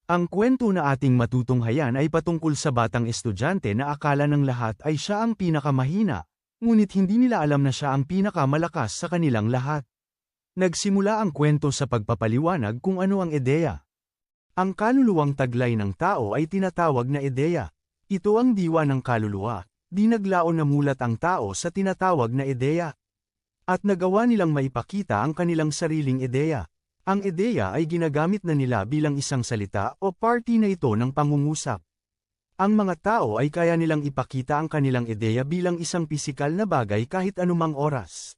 Ang kwento na ating matutunghayan ay patungkol sa batang estudyante na akala ng lahat ay siya ang pinakamahina, ngunit hindi nila alam na siya ang pinakamalakas sa kanilang lahat. Nagsimula ang kwento sa pagpapaliwanag kung ano ang ideya. Ang kaluluwang taglay ng tao ay tinatawag na ideya. Ito ang diwa ng kaluluwa, di naglaon na mulat ang tao sa tinatawag na ideya. At nagawa nilang maipakita ang kanilang sariling ideya. Ang ideya ay ginagamit na nila bilang isang salita o party na ito ng pangungusap. Ang mga tao ay kaya nilang ipakita ang kanilang ideya bilang isang pisikal na bagay kahit anumang oras.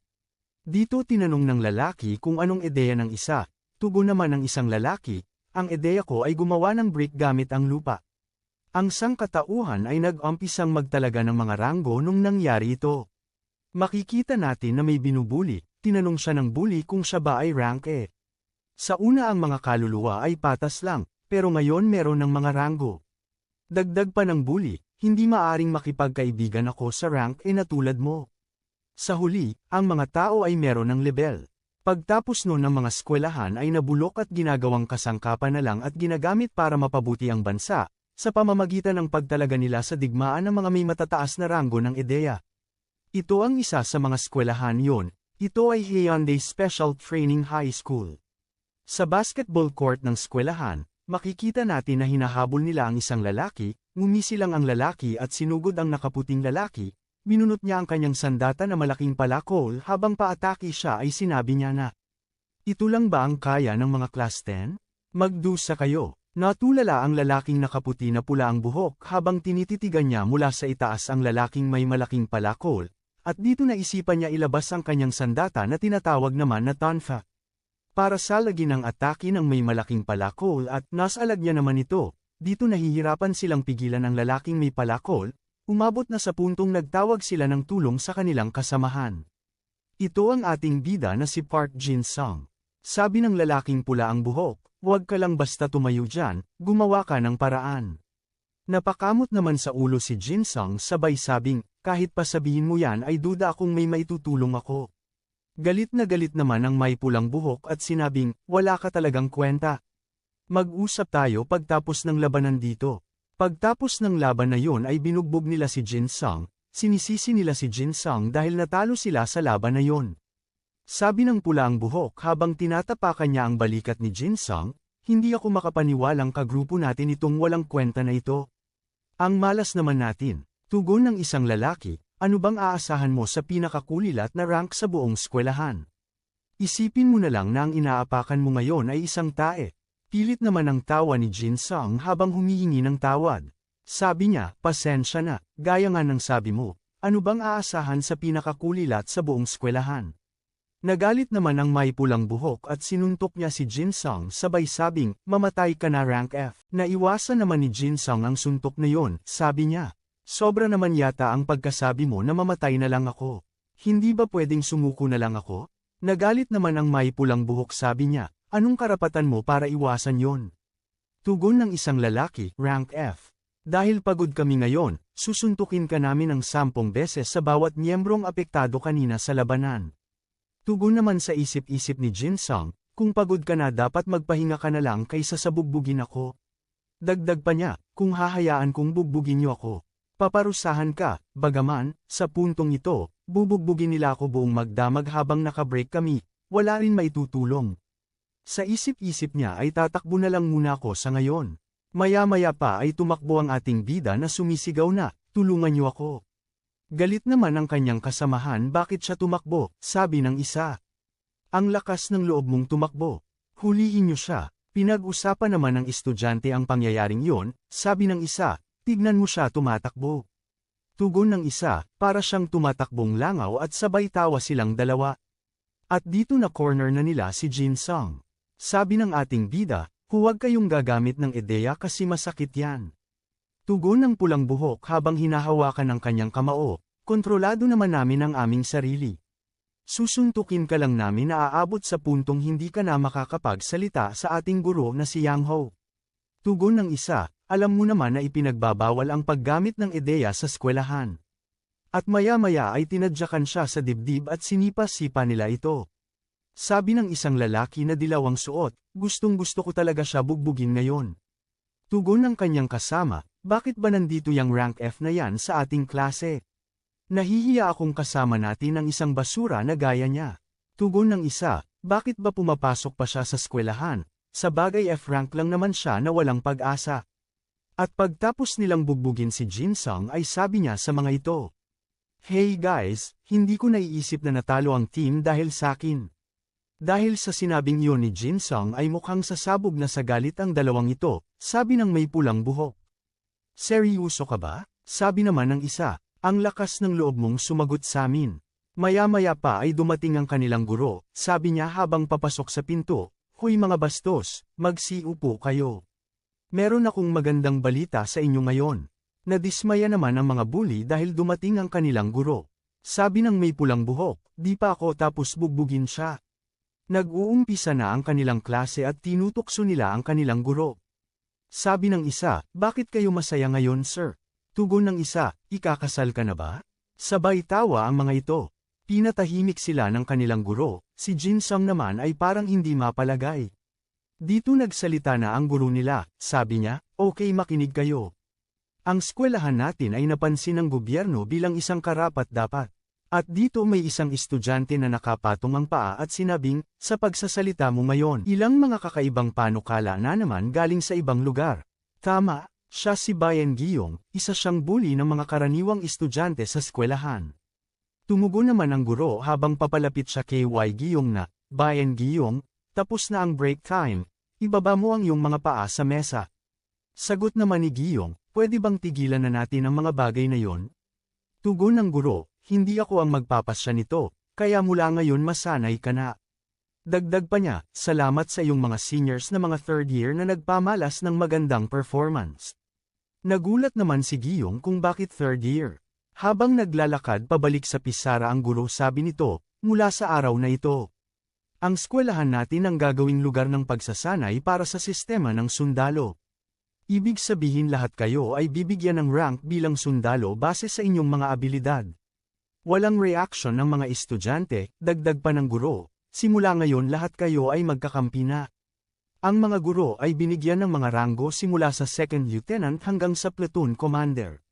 Dito tinanong ng lalaki kung anong ideya ng isa, tugon naman ng isang lalaki, ang ideya ko ay gumawa ng brick gamit ang lupa. Ang sangkatauhan ay nag-umpisang magtalaga ng mga ranggo nung nangyari ito. Makikita natin na may binubuli, tinanong siya ng bully kung siya ba ay rank E. Sa una ang mga kaluluwa ay patas lang, pero ngayon meron ng mga ranggo. Dagdag pa ng bully, hindi maaring makipagkaibigan ako sa rank E na tulad mo. Sa huli, ang mga tao ay meron ng level. Pagtapos noon ng mga eskwelahan ay nabulok at ginagawang kasangkapan na lang at ginagamit para mapabuti ang bansa, sa pamamagitan ng pagtalaga nila sa digmaan ng mga may matataas na ranggo ng ideya. Ito ang isa sa mga eskwelahan yon, ito ay Hyundai Special Training High School. Sa basketball court ng eskwelahan, makikita natin na hinahabol nila ang isang lalaki, ngumisi lang ang lalaki at sinugod ang nakaputing lalaki, binunot niya ang kanyang sandata na malaking palakol habang paatake siya ay sinabi niya na, "Ito lang ba ang kaya ng mga class 10? Magdusa kayo." Natulala ang lalaking nakaputi na pula ang buhok habang tinititigan niya mula sa itaas ang lalaking may malaking palakol, at dito naisipan niya ilabas ang kanyang sandata na tinatawag naman na tonfa. Para salagin ang atake ng may malaking palakol at nasalag niya naman ito, dito nahihirapan silang pigilan ang lalaking may palakol, umabot na sa puntong nagtawag sila ng tulong sa kanilang kasamahan. Ito ang ating bida na si Park Jin-sung. Sabi ng lalaking pula ang buhok, "Huwag ka lang basta tumayo dyan, gumawa ka ng paraan." Napakamot naman sa ulo si Jin-sung sabay sabing, "Kahit pa sabihin mo yan ay duda akong may maitutulong ako." Galit na galit naman ang may pulang buhok at sinabing, "Wala ka talagang kwenta. Mag-usap tayo pagtapos ng labanan dito." Pagtapos ng laban na yon ay binugbog nila si Jin-sung, sinisisi nila si Jin-sung dahil natalo sila sa laban na yon. Sabi ng pulang buhok habang tinatapakan niya ang balikat ni Jin-sung, "Hindi ako makapaniwalang kagrupo natin itong walang kwenta na ito. Ang malas naman natin." Tugon ng isang lalaki, "Ano bang aasahan mo sa pinakakulilat na rank sa buong eskwelahan? Isipin mo na lang na ang inaapakan mo ngayon ay isang tae." Pilit naman ang tawa ni Jin-sung habang humihingi ng tawad. Sabi niya, "Pasensya na, gaya nga ng sabi mo, ano bang aasahan sa pinakakulilat sa buong eskwelahan?" Nagalit naman ang may pulang buhok at sinuntok niya si Jin-sung sabay sabing, "Mamatay ka na rank F." Naiwasan naman ni Jin-sung ang suntok na yon, sabi niya, "Sobra naman yata ang pagkasabi mo na mamatay na lang ako. Hindi ba pwedeng sumuko na lang ako?" Nagalit naman ang may pulang buhok sabi niya, "Anong karapatan mo para iwasan yon?" Tugon ng isang lalaki, "Rank F. Dahil pagod kami ngayon, susuntukin ka namin ng 10 beses sa bawat miyembrong apektado kanina sa labanan." Tugon naman sa isip-isip ni Jin-sung, "Kung pagod ka na dapat magpahinga ka na lang kaysa sa bugbugin ako." Dagdag pa niya, "Kung hahayaan kong bugbugin niyo ako, paparusahan ka." Bagaman, sa puntong ito, bubugbugin nila ako buong magdamag habang nakabreak kami, wala rin maitutulong. Sa isip-isip niya ay tatakbo na lang muna ako sa ngayon. Maya-maya pa ay tumakbo ang ating bida na sumisigaw na, "Tulungan niyo ako." Galit naman ang kanyang kasamahan bakit siya tumakbo, sabi ng isa. "Ang lakas ng loob mong tumakbo. Hulihin niyo siya." Pinag-usapan naman ng estudyante ang pangyayaring yon, sabi ng isa, "Tignan mo siya tumatakbo." Tugon ng isa, para siyang tumatakbong langaw at sabay tawa silang dalawa. At dito na corner na nila si Jin-sung. Sabi ng ating bida, "Huwag kayong gagamit ng ideya kasi masakit yan." Tugon ng pulang buhok habang hinahawakan ng kanyang kamao, "Kontrolado naman namin ang aming sarili. Susuntukin ka lang namin na aabot sa puntong hindi ka na makakapagsalita sa ating guro na si Yang Ho." Tugon ng isa, "Alam mo naman na ipinagbabawal ang paggamit ng ideya sa eskwelahan." At maya-maya ay tinadyakan siya sa dibdib at sinipa-sipa nila ito. Sabi ng isang lalaki na dilaw ang suot, "Gustong-gusto ko talaga siya bugbugin ngayon." Tugon ng kanyang kasama, bakit ba nandito yung rank F na yan sa ating klase? Nahihiya akong kasama natin ang isang basura na gaya niya. Tugon ng isa, bakit ba pumapasok pa siya sa eskwelahan? Sa bagay F-rank lang naman siya na walang pag-asa. At pagtapos nilang bugbugin si Jin-sung ay sabi niya sa mga ito. Hey guys, hindi ko naiisip na natalo ang team dahil sa akin. Dahil sa sinabing iyon ni Jin-sung ay mukhang sasabog na sa galit ang dalawang ito, sabi ng may pulang buhok. Seryoso ka ba? Sabi naman ng isa, ang lakas ng loob mong sumagot sa amin. Maya-maya pa ay dumating ang kanilang guro, sabi niya habang papasok sa pinto, Hoy mga bastos, magsiupo kayo. Meron akong magandang balita sa inyo ngayon. Nadismaya naman ang mga bully dahil dumating ang kanilang guro. Sabi ng may pulang buhok, di pa ako tapos bugbugin siya. Nag-uumpisa na ang kanilang klase at tinutokso nila ang kanilang guro. Sabi ng isa, bakit kayo masaya ngayon sir? Tugon ng isa, ikakasal ka na ba? Sabay tawa ang mga ito. Pinatahimik sila ng kanilang guro, si Jin-sung naman ay parang hindi mapalagay. Dito nagsalita na ang guro nila, sabi niya, okay makinig kayo. Ang eskwelahan natin ay napansin ng gobyerno bilang isang karapat-dapat. At dito may isang estudyante na nakapatong ang paa at sinabing, sa pagsasalita mo ngayon, ilang mga kakaibang panukala na naman galing sa ibang lugar. Tama, siya si Bayan Giyong, isa siyang bully ng mga karaniwang estudyante sa eskwelahan. Tumugon naman ang guro habang papalapit siya kay Giyong na, Bayan Giyong, tapos na ang break time, ibaba mo ang iyong mga paa sa mesa. Sagot naman ni Giyong, pwede bang tigilan na natin ang mga bagay na yon? Tugon ng guro, hindi ako ang magpapasya nito, kaya mula ngayon masanay ka na. Dagdag pa niya, salamat sa iyong mga seniors na mga third year na nagpamalas ng magandang performance. Nagulat naman si Giyong kung bakit third year. Habang naglalakad pabalik sa pisara ang guro sabi nito, mula sa araw na ito. Ang eskwelahan natin ang gagawing lugar ng pagsasanay para sa sistema ng sundalo. Ibig sabihin lahat kayo ay bibigyan ng rank bilang sundalo base sa inyong mga abilidad. Walang reaksyon ng mga estudyante, dagdag pa ng guro, simula ngayon lahat kayo ay magkakampi na. Ang mga guro ay binigyan ng mga ranggo simula sa second lieutenant hanggang sa platoon commander.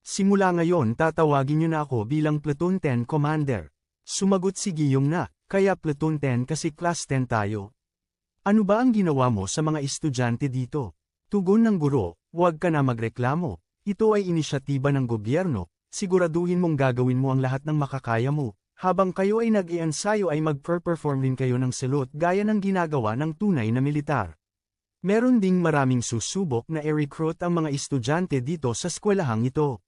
Simula ngayon tatawagin niyo na ako bilang platoon 10 commander. Sumagot si Giyong na, kaya platoon 10 kasi class 10 tayo. Ano ba ang ginawa mo sa mga estudyante dito? Tugon ng guro, huwag ka na magreklamo, ito ay inisyatiba ng gobyerno, siguraduhin mong gagawin mo ang lahat ng makakaya mo, habang kayo ay nag-iensayo ay mag-perform din kayo ng salute gaya ng ginagawa ng tunay na militar. Meron ding maraming susubok na i-recruit ang mga estudyante dito sa eskwelahang ito.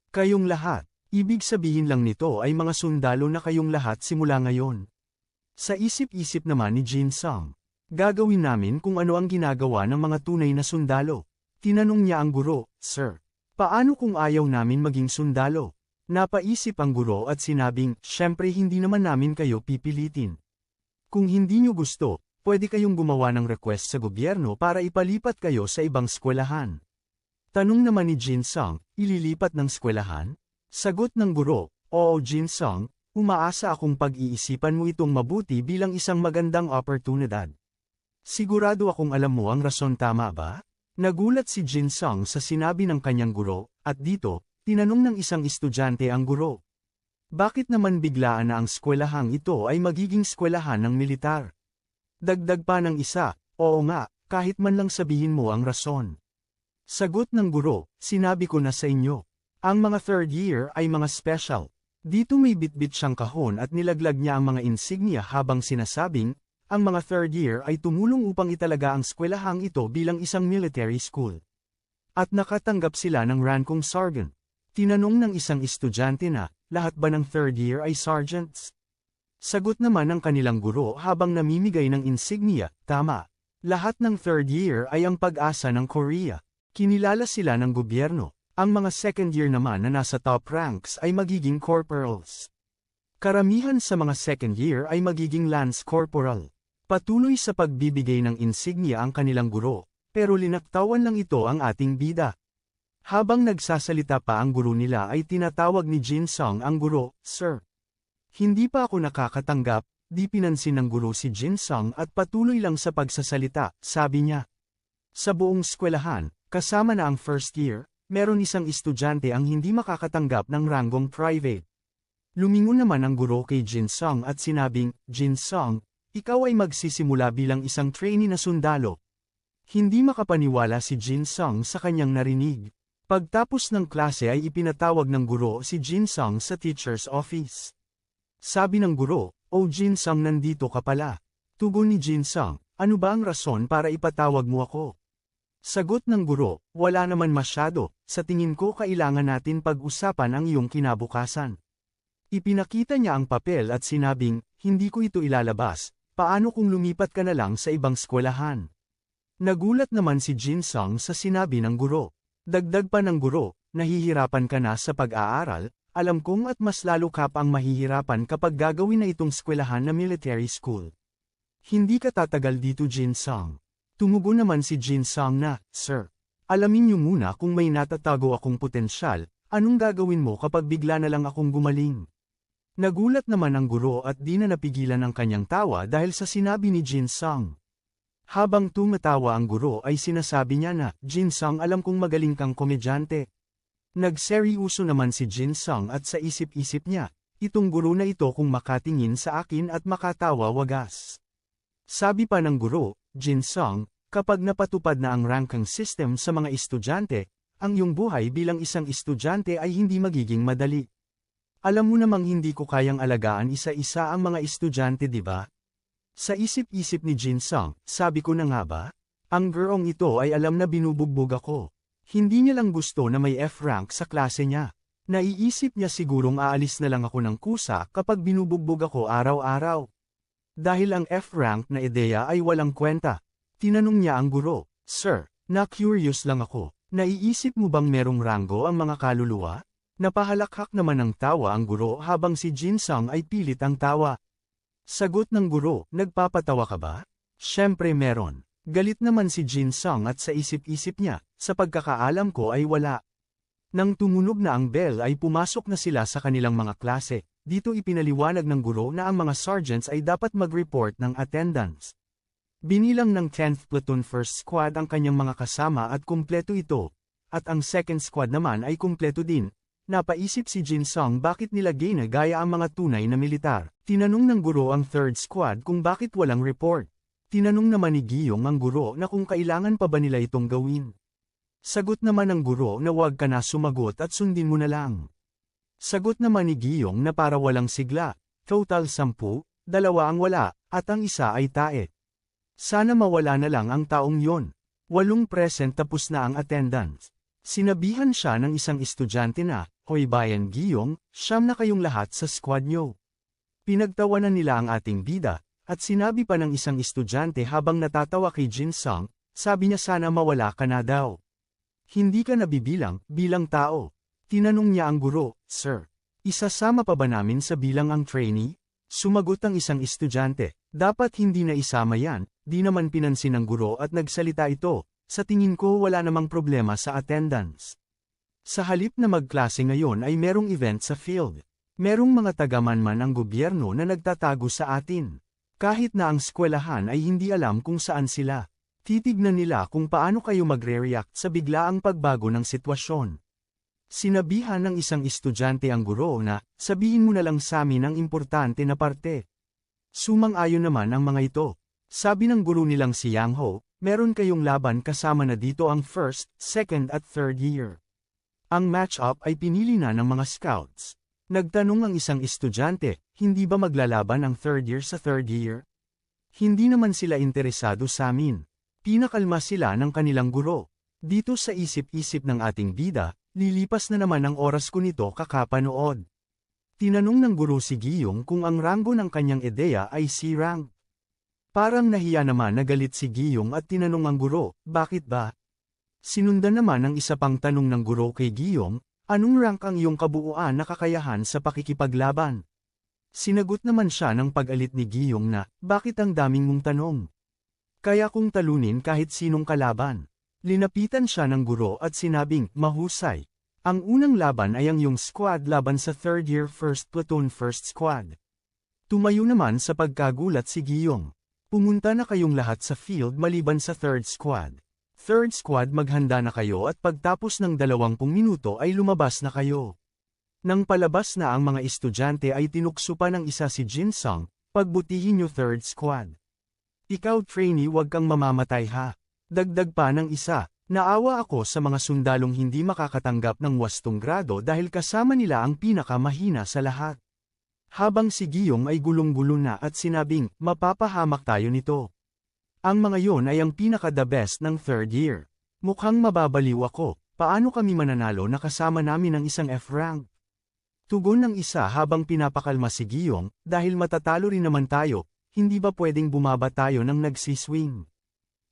Kayong lahat, ibig sabihin lang nito ay mga sundalo na kayong lahat simula ngayon. Sa isip-isip naman ni Jin-sung. Gagawin namin kung ano ang ginagawa ng mga tunay na sundalo. Tinanong niya ang guro, Sir, paano kung ayaw namin maging sundalo? Napaisip ang guro at sinabing, syempre hindi naman namin kayo pipilitin. Kung hindi nyo gusto, pwede kayong gumawa ng request sa gobyerno para ipalipat kayo sa ibang eskwelahan. Tanong naman ni Jin-sung, ililipat ng eskwelahan? Sagot ng guro, oo Jin-sung, umaasa akong pag-iisipan mo itong mabuti bilang isang magandang oportunidad. Sigurado akong alam mo ang rason tama ba? Nagulat si Jin-sung sa sinabi ng kanyang guro, at dito, tinanong ng isang estudyante ang guro. Bakit naman biglaan na ang eskwelahang ito ay magiging eskwelahan ng militar? Dagdag pa ng isa, oo nga, kahit man lang sabihin mo ang rason. Sagot ng guro, sinabi ko na sa inyo. Ang mga third year ay mga special. Dito may bitbit siyang kahon at nilaglag niya ang mga insignia habang sinasabing, ang mga third year ay tumulong upang italaga ang eskwelahang ito bilang isang military school. At nakatanggap sila ng rankong sergeant. Tinanong ng isang estudyante na, lahat ba ng third year ay sergeants? Sagot naman ng kanilang guro habang namimigay ng insignia, tama. Lahat ng third year ay ang pag-asa ng Korea. Kinilala sila ng gobyerno. Ang mga second year naman na nasa top ranks ay magiging corporals. Karamihan sa mga second year ay magiging lance corporal. Patuloy sa pagbibigay ng insignia ang kanilang guro, pero linaktawan lang ito ang ating bida. Habang nagsasalita pa ang guro nila ay tinatawag ni Jin-sung ang guro, Sir. Hindi pa ako nakakatanggap, di pinansin ng guro si Jin-sung at patuloy lang sa pagsasalita, sabi niya. Sa buong eskwelahan, Kasama na ang first year, meron isang estudyante ang hindi makakatanggap ng ranggong private. Lumingon naman ang guro kay Jin-sung at sinabing, Jin-sung, ikaw ay magsisimula bilang isang trainee na sundalo. Hindi makapaniwala si Jin-sung sa kanyang narinig. Pagtapos ng klase ay ipinatawag ng guro si Jin-sung sa teacher's office. Sabi ng guro, "Oh Jin-sung, nandito ka pala." Tugon ni Jin-sung, "Ano ba ang rason para ipatawag mo ako?" Sagot ng guro, "Wala naman masyado, sa tingin ko kailangan natin pag-usapan ang iyong kinabukasan." Ipinakita niya ang papel at sinabing, "Hindi ko ito ilalabas, paano kung lumipat ka na lang sa ibang eskwelahan?" Nagulat naman si Jin-sung sa sinabi ng guro. Dagdag pa ng guro, "Nahihirapan ka na sa pag-aaral, alam kong at mas lalo ka pang mahihirapan kapag gagawin na itong eskwelahan na military school. Hindi ka tatagal dito Jin-sung." Tumugon naman si Jin-sung na, "Sir, alamin niyo muna kung may natatago akong potensyal, anong gagawin mo kapag bigla na lang akong gumaling?" Nagulat naman ang guro at di na napigilan ang kanyang tawa dahil sa sinabi ni Jin-sung. Habang tumatawa ang guro ay sinasabi niya na, "Jin-sung, alam kong magaling kang komedyante." Nagseryoso naman si Jin-sung at sa isip-isip niya, itong guro na ito kung makatingin sa akin at makatawa wagas. Sabi pa ng guro, "Jin-sung, kapag napatupad na ang ranking system sa mga estudyante, ang iyong buhay bilang isang estudyante ay hindi magiging madali. Alam mo namang hindi ko kayang alagaan isa-isa ang mga estudyante, di ba?" Sa isip-isip ni Jin-sung, sabi ko na nga ba? Ang girong ito ay alam na binubugbog ako. Hindi niya lang gusto na may F-rank sa klase niya. Naiisip niya sigurong aalis na lang ako ng kusa kapag binubugbog ako araw-araw. Dahil ang F-rank na ideya ay walang kwenta. Tinanong niya ang guro, "Sir, na-curious lang ako, naiisip mo bang merong ranggo ang mga kaluluwa?" Napahalakhak naman ng tawa ang guro habang si Jin-sung ay pilit ang tawa. Sagot ng guro, "Nagpapatawa ka ba?" "Siyempre meron." Galit naman si Jin-sung at sa isip-isip niya, "Sa pagkakaalam ko ay wala." Nang tumunog na ang bell ay pumasok na sila sa kanilang mga klase. Dito ipinaliwanag ng guro na ang mga sergeants ay dapat mag-report ng attendance. Binilang ng 10th Platoon 1st Squad ang kanyang mga kasama at kumpleto ito, at ang 2nd Squad naman ay kumpleto din. Napaisip si Jin-sung bakit nilagay na gaya ang mga tunay na militar. Tinanong ng guro ang 3rd Squad kung bakit walang report. Tinanong naman ni Giyong ang guro na kung kailangan pa ba nila itong gawin. Sagot naman ng guro na huwag ka na sumagot at sundin mo na lang. Sagot naman ni Giyong na para walang sigla, total 10, 2 ang wala, at ang isa ay tae. Sana mawala na lang ang taong yon. 8 present tapos na ang attendance. Sinabihan siya ng isang estudyante na, "Hoy Bayan Giyong, siyam na kayong lahat sa squad nyo." Pinagtawanan nila ang ating bida, at sinabi pa ng isang estudyante habang natatawa kay Jin-sung, sabi niya sana mawala ka na daw. "Hindi ka nabibilang, bilang tao." Tinanong niya ang guro, "Sir, isasama pa ba namin sa bilang ang trainee?" Sumagot ang isang estudyante, "Dapat hindi na isama yan." Di naman pinansin ng guro at nagsalita ito, "Sa tingin ko wala namang problema sa attendance. Sa halip na magklase ngayon ay merong event sa field. Merong mga tagamanman ang gobyerno na nagtatago sa atin. Kahit na ang eskwelahan ay hindi alam kung saan sila. Titignan nila kung paano kayo magre-react sa biglaang pagbago ng sitwasyon." Sinabihan ng isang estudyante ang guro na, "Sabihin mo na lang sa amin ang importante na parte." Sumang-ayon naman ang mga ito. Sabi ng guro nilang si Yang Ho, "Meron kayong laban kasama na dito ang 1st, 2nd at 3rd year. Ang match-up ay pinili na ng mga scouts." Nagtanong ang isang estudyante, "Hindi ba maglalaban ang 3rd year sa 3rd year?" "Hindi naman sila interesado sa amin." Pinakalma sila ng kanilang guro. Dito sa isip-isip ng ating bida, lilipas na naman ang oras ko nito kakapanood. Tinanong ng guro si Giyong kung ang ranggo ng kanyang ideya ay C-rank. Parang nahiya naman na galit si Giyong at tinanong ang guro, "Bakit ba?" Sinundan naman ang isa pang tanong ng guro kay Giyong, "Anong rank ang iyong kabuuan na kakayahan sa pakikipaglaban?" Sinagot naman siya ng pag-alit ni Giyong na, "Bakit ang daming mong tanong? Kaya kong talunin kahit sinong kalaban." Linapitan siya ng guro at sinabing, "Mahusay. Ang unang laban ay ang iyong squad laban sa 3rd year 1st Platoon 1st Squad." Tumayo naman sa pagkagulat si Giyong. "Pumunta na kayong lahat sa field maliban sa 3rd Squad. Third squad, maghanda na kayo at pagtapos ng 20 minuto ay lumabas na kayo. Nang palabas na ang mga estudyante ay tinukso pa ng isa si Jin Sung, pagbutihin niyo third squad. Ikaw trainee, wag kang mamamatay ha. Dagdag pa ng isa, naawa ako sa mga sundalong hindi makakatanggap ng wastong grado dahil kasama nila ang pinakamahina sa lahat. Habang si Giyong ay gulong-gulo na at sinabing, mapapahamak tayo nito. Ang mga yon ay ang pinaka-the best ng third year. Mukhang mababaliw ako, paano kami mananalo na kasama namin ang isang F-rank? Tugon ng isa habang pinapakalma si Giyong, dahil matatalo rin naman tayo, hindi ba pwedeng bumaba tayo ng nagsiswing?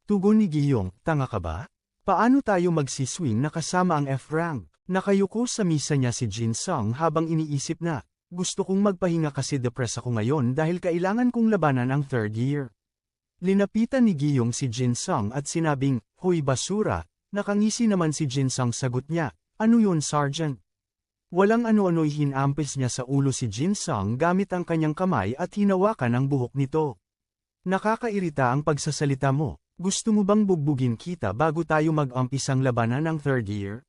Tugon ni Giyong, tanga ka ba? Paano tayo magsiswing na kasama ang F-rank? Nakayuko sa misa niya si Jin Sung habang iniisip na, gusto kong magpahinga kasi depressed ako ngayon dahil kailangan kong labanan ang third year. Linapitan ni Giyong si Jin Sung at sinabing, "Hoy basura," nakangisi naman si Jin Sung, sagot niya, "Ano yun Sergeant?" Walang ano-ano'y hinampis niya sa ulo si Jin Sung gamit ang kanyang kamay at hinawakan ang buhok nito. Nakakairita ang pagsasalita mo, gusto mo bang bugbugin kita bago tayo mag-umpisang labanan ng third year?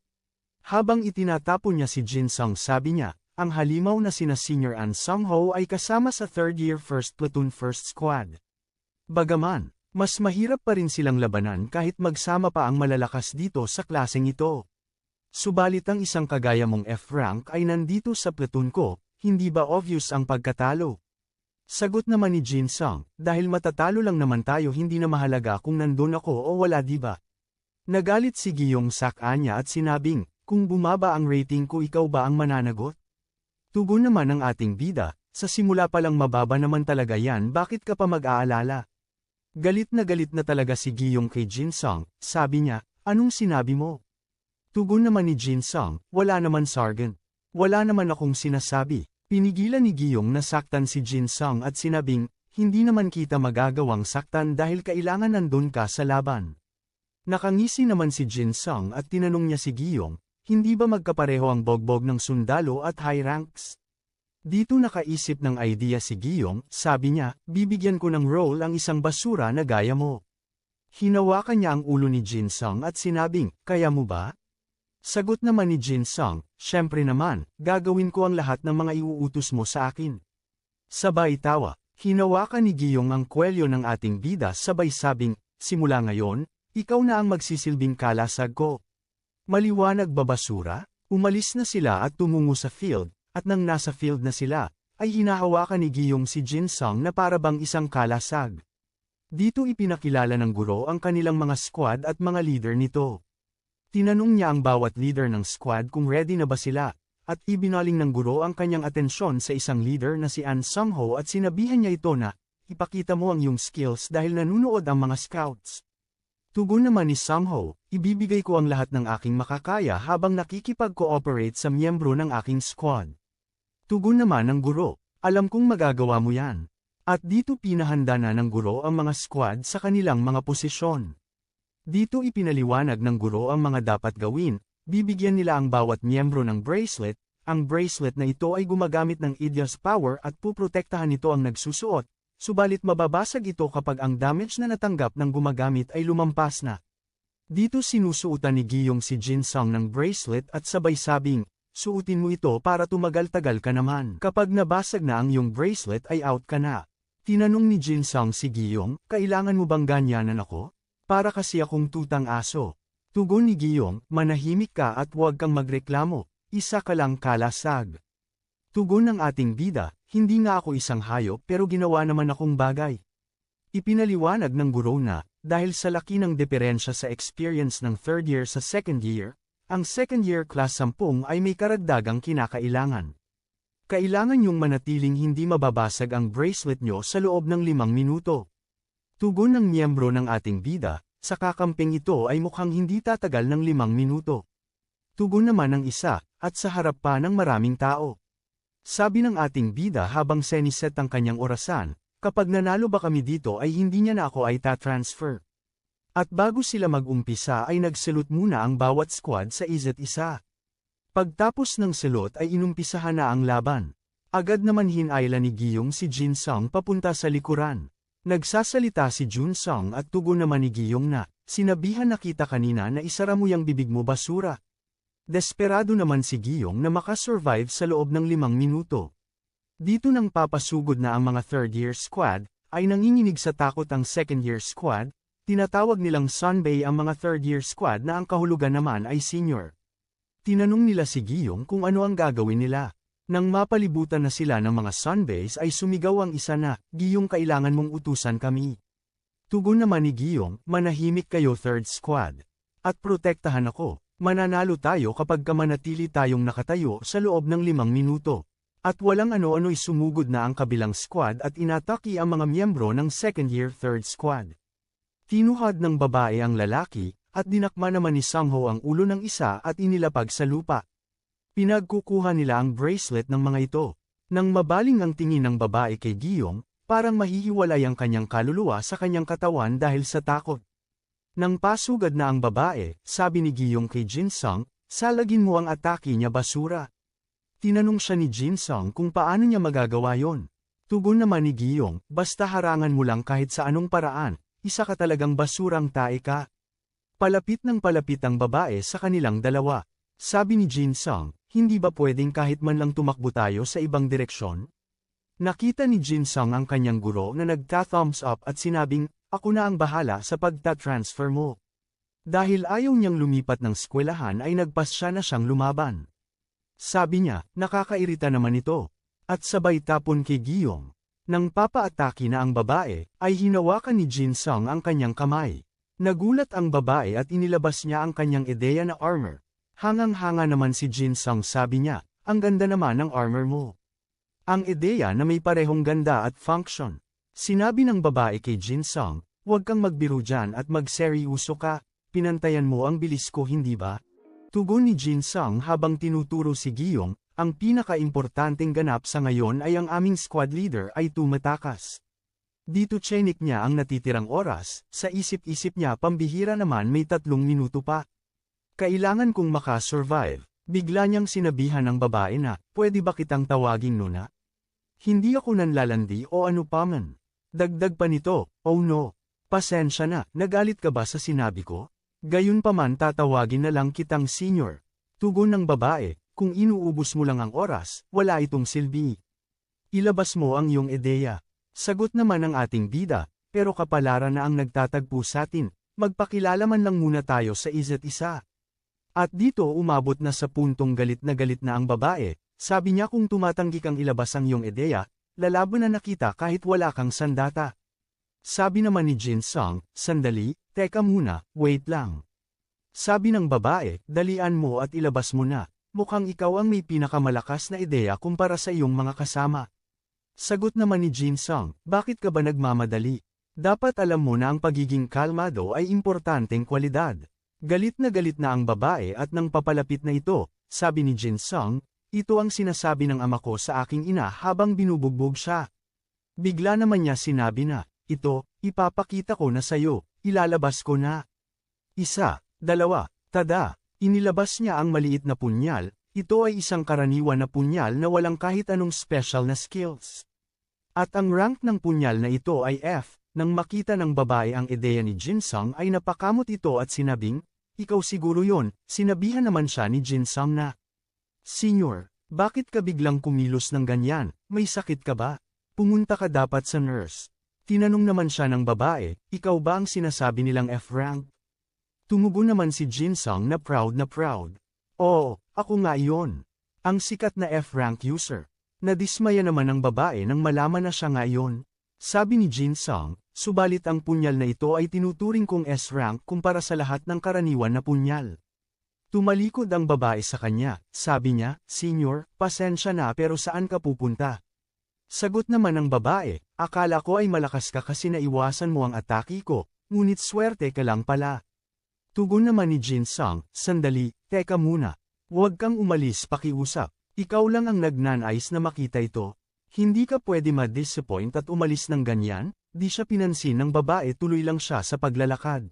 Habang itinatapon niya si Jin Sung, sabi niya, ang halimaw na sina Senior An Sung-ho ay kasama sa third year 1st Platoon 1st Squad. Bagaman, mas mahirap pa rin silang labanan kahit magsama pa ang malalakas dito sa klaseng ito. Subalit ang isang kagaya mong F-rank ay nandito sa platoon ko, hindi ba obvious ang pagkatalo? Sagot naman ni Jin Sung, dahil matatalo lang naman tayo, hindi na mahalaga kung nandun ako o wala, di ba? Nagalit si Giyong sa kanya at sinabing, kung bumaba ang rating ko, ikaw ba ang mananagot? Tugon naman ng ating bida, sa simula pa lang mababa naman talaga yan, bakit ka pa mag-aalala? Galit na talaga si Giyong kay Jin Sung, sabi niya, anong sinabi mo? Tugon naman ni Jin Sung, wala naman Sergeant. Wala naman akong sinasabi. Pinigilan ni Giyong na saktan si Jin Sung at sinabing, hindi naman kita magagawang saktan dahil kailangan nandun ka sa laban. Nakangisi naman si Jin Sung at tinanong niya si Giyong, hindi ba magkapareho ang bogbog ng sundalo at high ranks? Dito nakaisip ng idea si Giyong, sabi niya, bibigyan ko ng role ang isang basura na gaya mo. Hinawakan niya ang ulo ni Jin Sung at sinabing, kaya mo ba? Sagot naman ni Jin Sung, syempre naman, gagawin ko ang lahat ng mga iuutos mo sa akin. Sabay tawa, hinawakan ni Giyong ang kwelyo ng ating bida sabay sabing, simula ngayon, ikaw na ang magsisilbing kalasag ko. Maliwanag ba basura? Umalis na sila at tumungo sa field. At nang nasa field na sila, ay hinahawakan ni Giyong si Jin Sung na para bang isang kalasag. Dito ipinakilala ng guro ang kanilang mga squad at mga leader nito. Tinanong niya ang bawat leader ng squad kung ready na ba sila, at ibinaling ng guro ang kanyang atensyon sa isang leader na si An Sung-ho at sinabihan niya ito na, ipakita mo ang iyong skills dahil nanunood ang mga scouts. Tugon naman ni Sung-ho, ibibigay ko ang lahat ng aking makakaya habang nakikipag-cooperate sa miyembro ng aking squad. Tugon naman ng guro, alam kong magagawa mo yan. At dito pinahanda na ng guro ang mga squad sa kanilang mga posisyon. Dito ipinaliwanag ng guro ang mga dapat gawin, bibigyan nila ang bawat miyembro ng bracelet, ang bracelet na ito ay gumagamit ng Idia's power at puprotektahan nito ang nagsusuot, subalit mababasag ito kapag ang damage na natanggap ng gumagamit ay lumampas na. Dito sinusuotan ni Giyong si Jin Sung ng bracelet at sabay sabing, suotin mo ito para tumagal-tagal ka naman. Kapag nabasag na ang iyong bracelet ay out ka na. Tinanong ni Jin Sung si Giyong, kailangan mo bang ganyanan ako? Para kasi akong tutang aso. Tugon ni Giyong, manahimik ka at huwag kang magreklamo, isa ka lang kalasag. Tugon ng ating bida, hindi nga ako isang hayop pero ginawa naman akong bagay. Ipinaliwanag ng guro na, dahil sa laki ng diferensya sa experience ng third year sa second year, ang second year class 10 ay may karagdagang kinakailangan. Kailangan niyong manatiling hindi mababasag ang bracelet niyo sa loob ng 5 minuto. Tugon ng miyembro ng ating bida, sa kakamping ito ay mukhang hindi tatagal ng 5 minuto. Tugon naman ng isa, at sa harap pa ng maraming tao. Sabi ng ating bida habang seniset ang kanyang orasan, kapag nanalo ba kami dito ay hindi niya na ako ay ta-transfer. At bago sila mag-umpisa ay nagsalute muna ang bawat squad sa isa't isa. Pagtapos ng salute ay inumpisahan na ang laban. Agad naman hinayla ni Giyong si Jin Sung papunta sa likuran. Nagsasalita si Junsong at tugon naman ni Giyong na, sinabihan na kita kanina na isara mo yung bibig mo basura. Desperado naman si Giyong na makasurvive sa loob ng 5 minuto. Dito nang papasugod na ang mga third-year squad, ay nanginginig sa takot ang second-year squad, tinatawag nilang Sunbay ang mga third-year squad na ang kahulugan naman ay senior. Tinanong nila si Giyong kung ano ang gagawin nila. Nang mapalibutan na sila ng mga Sunbays ay sumigaw ang isa na, Giyong kailangan mong utusan kami. Tugon naman ni Giyong, manahimik kayo third squad. At protektahan ako, mananalo tayo kapag manatili tayong nakatayo sa loob ng 5 minuto. At walang ano-ano'y sumugod na ang kabilang squad at inataki ang mga miyembro ng second-year third squad. Tinuhad ng babae ang lalaki, at dinakma naman ni Sangho ang ulo ng isa at inilapag sa lupa. Pinagkukuha nila ang bracelet ng mga ito. Nang mabaling ang tingin ng babae kay Giyong, parang mahihiwalay ang kanyang kaluluwa sa kanyang katawan dahil sa takot. Nang pasugad na ang babae, sabi ni Giyong kay Jinsung, salagin mo ang atake niya basura. Tinanong siya ni Jinsung kung paano niya magagawa yon. Tugon naman ni Giyong, basta harangan mo lang kahit sa anong paraan, isa ka talagang basurang tae ka. Palapit ng palapit ang babae sa kanilang dalawa. Sabi ni Jinsung, hindi ba pwedeng kahit man lang tumakbo tayo sa ibang direksyon? Nakita ni Jinsung ang kanyang guro na nagta-thumbs up at sinabing, ako na ang bahala sa pagta-transfer mo. Dahil ayaw niyang lumipat ng eskwelahan ay nagpasya na siyang lumaban. Sabi niya, nakakairita naman ito. At sabay tapon kay Giyong. Nang papaatake na ang babae, ay hinawakan ni Jinsung ang kanyang kamay. Nagulat ang babae at inilabas niya ang kanyang ideya na armor. Hangang-hanga naman si Jinsung, sabi niya, ang ganda naman ng armor mo. Ang ideya na may parehong ganda at function. Sinabi ng babae kay Jinsung, huwag kang magbiro dyan at magseryoso ka, pinantayan mo ang bilis ko hindi ba? Tugon ni Jinsung habang tinuturo si Giyong, ang pinaka-importanteng ganap sa ngayon ay ang aming squad leader ay tumatakas. Dito chinik niya ang natitirang oras, sa isip-isip niya pambihira naman may 3 minuto pa. Kailangan kong makasurvive. Bigla niyang sinabihan ng babae na, pwede ba kitang tawaging Nuna? Hindi ako nanlalandi o ano pa man. Dagdag pa nito, oh no. Pasensya na, nagalit ka ba sa sinabi ko? Gayunpaman tatawagin na lang kitang senior. Tugon ng babae, kung inuubos mo lang ang oras, wala itong silbi. Ilabas mo ang iyong ideya. Sagot naman ng ating bida, pero kapalaran na ang nagtatagpo sa atin, magpakilala man lang muna tayo sa isa't isa. At dito umabot na sa puntong galit na ang babae, sabi niya kung tumatanggi kang ilabas ang iyong ideya, lalaban na nakita kahit wala kang sandata. Sabi naman ni Jinsung, sandali, teka muna, wait lang. Sabi ng babae, dalian mo at ilabas mo na, mukhang ikaw ang may pinakamalakas na ideya kumpara sa iyong mga kasama. Sagot naman ni Jinsung, bakit ka ba nagmamadali? Dapat alam mo na ang pagiging kalmado ay importanteng kwalidad. Galit na ang babae at nang papalapit na ito, sabi ni Jinsung, ito ang sinasabi ng ama ko sa aking ina habang binubugbog siya. Bigla naman niya sinabi na, ito, ipapakita ko na sayo, ilalabas ko na. 1, 2, tada, inilabas niya ang maliit na punyal, ito ay isang karaniwan na punyal na walang kahit anong special na skills. At ang rank ng punyal na ito ay F. Nang makita ng babae ang ideya ni Jinsung ay napakamot ito at sinabing, ikaw siguro yon, sinabihan naman siya ni Jinsung na. Senior, bakit ka biglang kumilos ng ganyan, may sakit ka ba? Pumunta ka dapat sa nurse. Tinanong naman siya ng babae, ikaw ba ang sinasabi nilang F-rank? Tumugon naman si Jinsung na proud. Oo, ako nga iyon. Ang sikat na F-rank user. Nadismaya naman ang babae nang malaman na siya nga iyon. Sabi ni Jinsung, subalit ang punyal na ito ay tinuturing kong S-rank kumpara sa lahat ng karaniwan na punyal. Tumalikod ang babae sa kanya, sabi niya, Senior, pasensya na pero saan ka pupunta? Sagot naman ng babae, akala ko ay malakas ka kasi naiwasan mo ang atake ko, ngunit swerte ka lang pala. Tugon naman ni Jinsung, sandali, teka muna. Huwag kang umalis pakiusap, ikaw lang ang nagnanais na makita ito. Hindi ka pwede ma-disappoint at umalis ng ganyan, di siya pinansin ng babae tuloy lang siya sa paglalakad.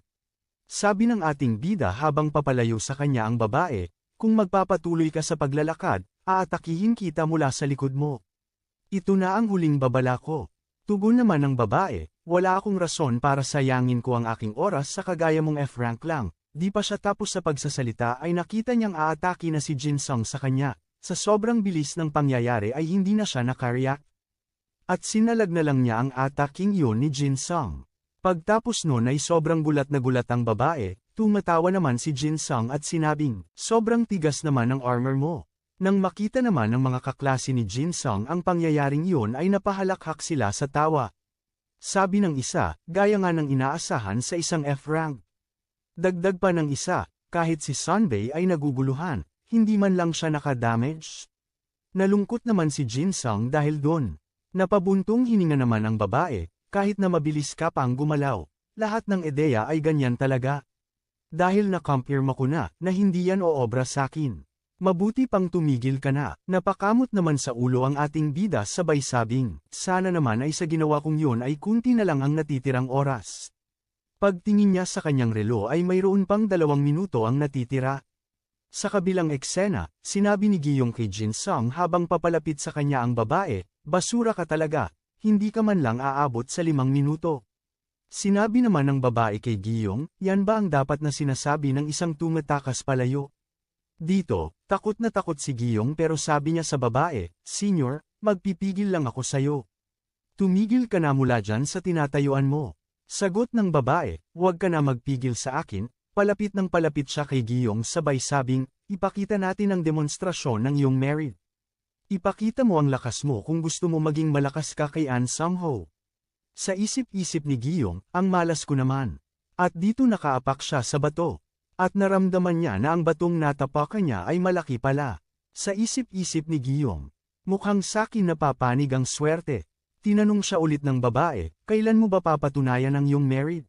Sabi ng ating bida habang papalayo sa kanya ang babae, kung magpapatuloy ka sa paglalakad, aatakihin kita mula sa likod mo. Ito na ang huling babala ko. Tugon naman ng babae, wala akong rason para sayangin ko ang aking oras sa kagaya mong F-rank lang. Di pa siya tapos sa pagsasalita ay nakita niyang aatake na si Jin Sung sa kanya. Sa sobrang bilis ng pangyayari ay hindi na siya nakareact. At sinalag na lang niya ang ataking iyon ni Jin Sung. Pagtapos nun ay sobrang gulat na gulat ang babae, tumatawa naman si Jin Sung at sinabing, sobrang tigas naman ang armor mo. Nang makita naman ng mga kaklase ni Jin Sung ang pangyayaring iyon ay napahalakhak sila sa tawa. Sabi ng isa, gaya nga ng inaasahan sa isang F-rank. Dagdag pa ng isa, kahit si Sunbae ay naguguluhan, hindi man lang siya nakadamage. Nalungkot naman si Jin Sung dahil doon. Napabuntong hininga naman ang babae, kahit na mabilis ka pang gumalaw. Lahat ng ideya ay ganyan talaga. Dahil na-confirm ko na hindi yan o obra sakin. Mabuti pang tumigil ka na, napakamot naman sa ulo ang ating bida sabay sabing, sana naman ay sa ginawa kong yun ay kunti na lang ang natitirang oras. Pagtingin niya sa kanyang relo ay mayroon pang 2 minuto ang natitira. Sa kabilang eksena, sinabi ni Giyong kay Jin Sung habang papalapit sa kanya ang babae, basura ka talaga, hindi ka man lang aabot sa 5 minuto. Sinabi naman ng babae kay Giyong, yan ba ang dapat na sinasabi ng isang tumatakas palayo? Dito, takot na takot si Giyong pero sabi niya sa babae, Senior, magpipigil lang ako sayo. Tumigil ka na mula dyan sa tinatayuan mo. Sagot ng babae, huwag ka na magpigil sa akin, palapit ng palapit siya kay Giyong sabay sabing, ipakita natin ang demonstrasyon ng iyong merit. Ipakita mo ang lakas mo kung gusto mo maging malakas ka kay An Sung-ho. Sa isip-isip ni Giyong, ang malas ko naman. At dito nakaapak siya sa bato. At naramdaman niya na ang batong natapakan niya ay malaki pala. Sa isip-isip ni Giyong, mukhang sakin napapanig ang swerte. Tinanong siya ulit ng babae, kailan mo ba papatunayan ang iyong merit?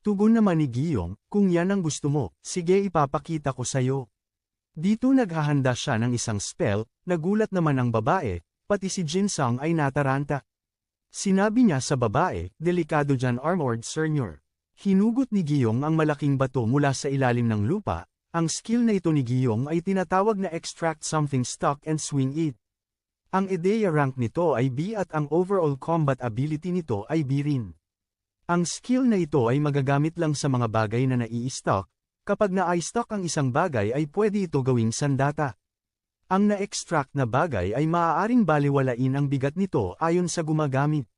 Tugon naman ni Giyong, kung yan ang gusto mo, sige ipapakita ko sayo. Dito naghahanda siya ng isang spell, nagulat naman ang babae, pati si Jin Sung ay nataranta. Sinabi niya sa babae, delikado dyan Armored Senior. Hinugot ni Giyong ang malaking bato mula sa ilalim ng lupa, ang skill na ito ni Giyong ay tinatawag na extract something stuck and swing it. Ang ideya rank nito ay B at ang overall combat ability nito ay B rin. Ang skill na ito ay magagamit lang sa mga bagay na nai-stock, kapag na-i-stock ang isang bagay ay pwede ito gawing sandata. Ang na-extract na bagay ay maaaring baliwalain ang bigat nito ayon sa gumagamit.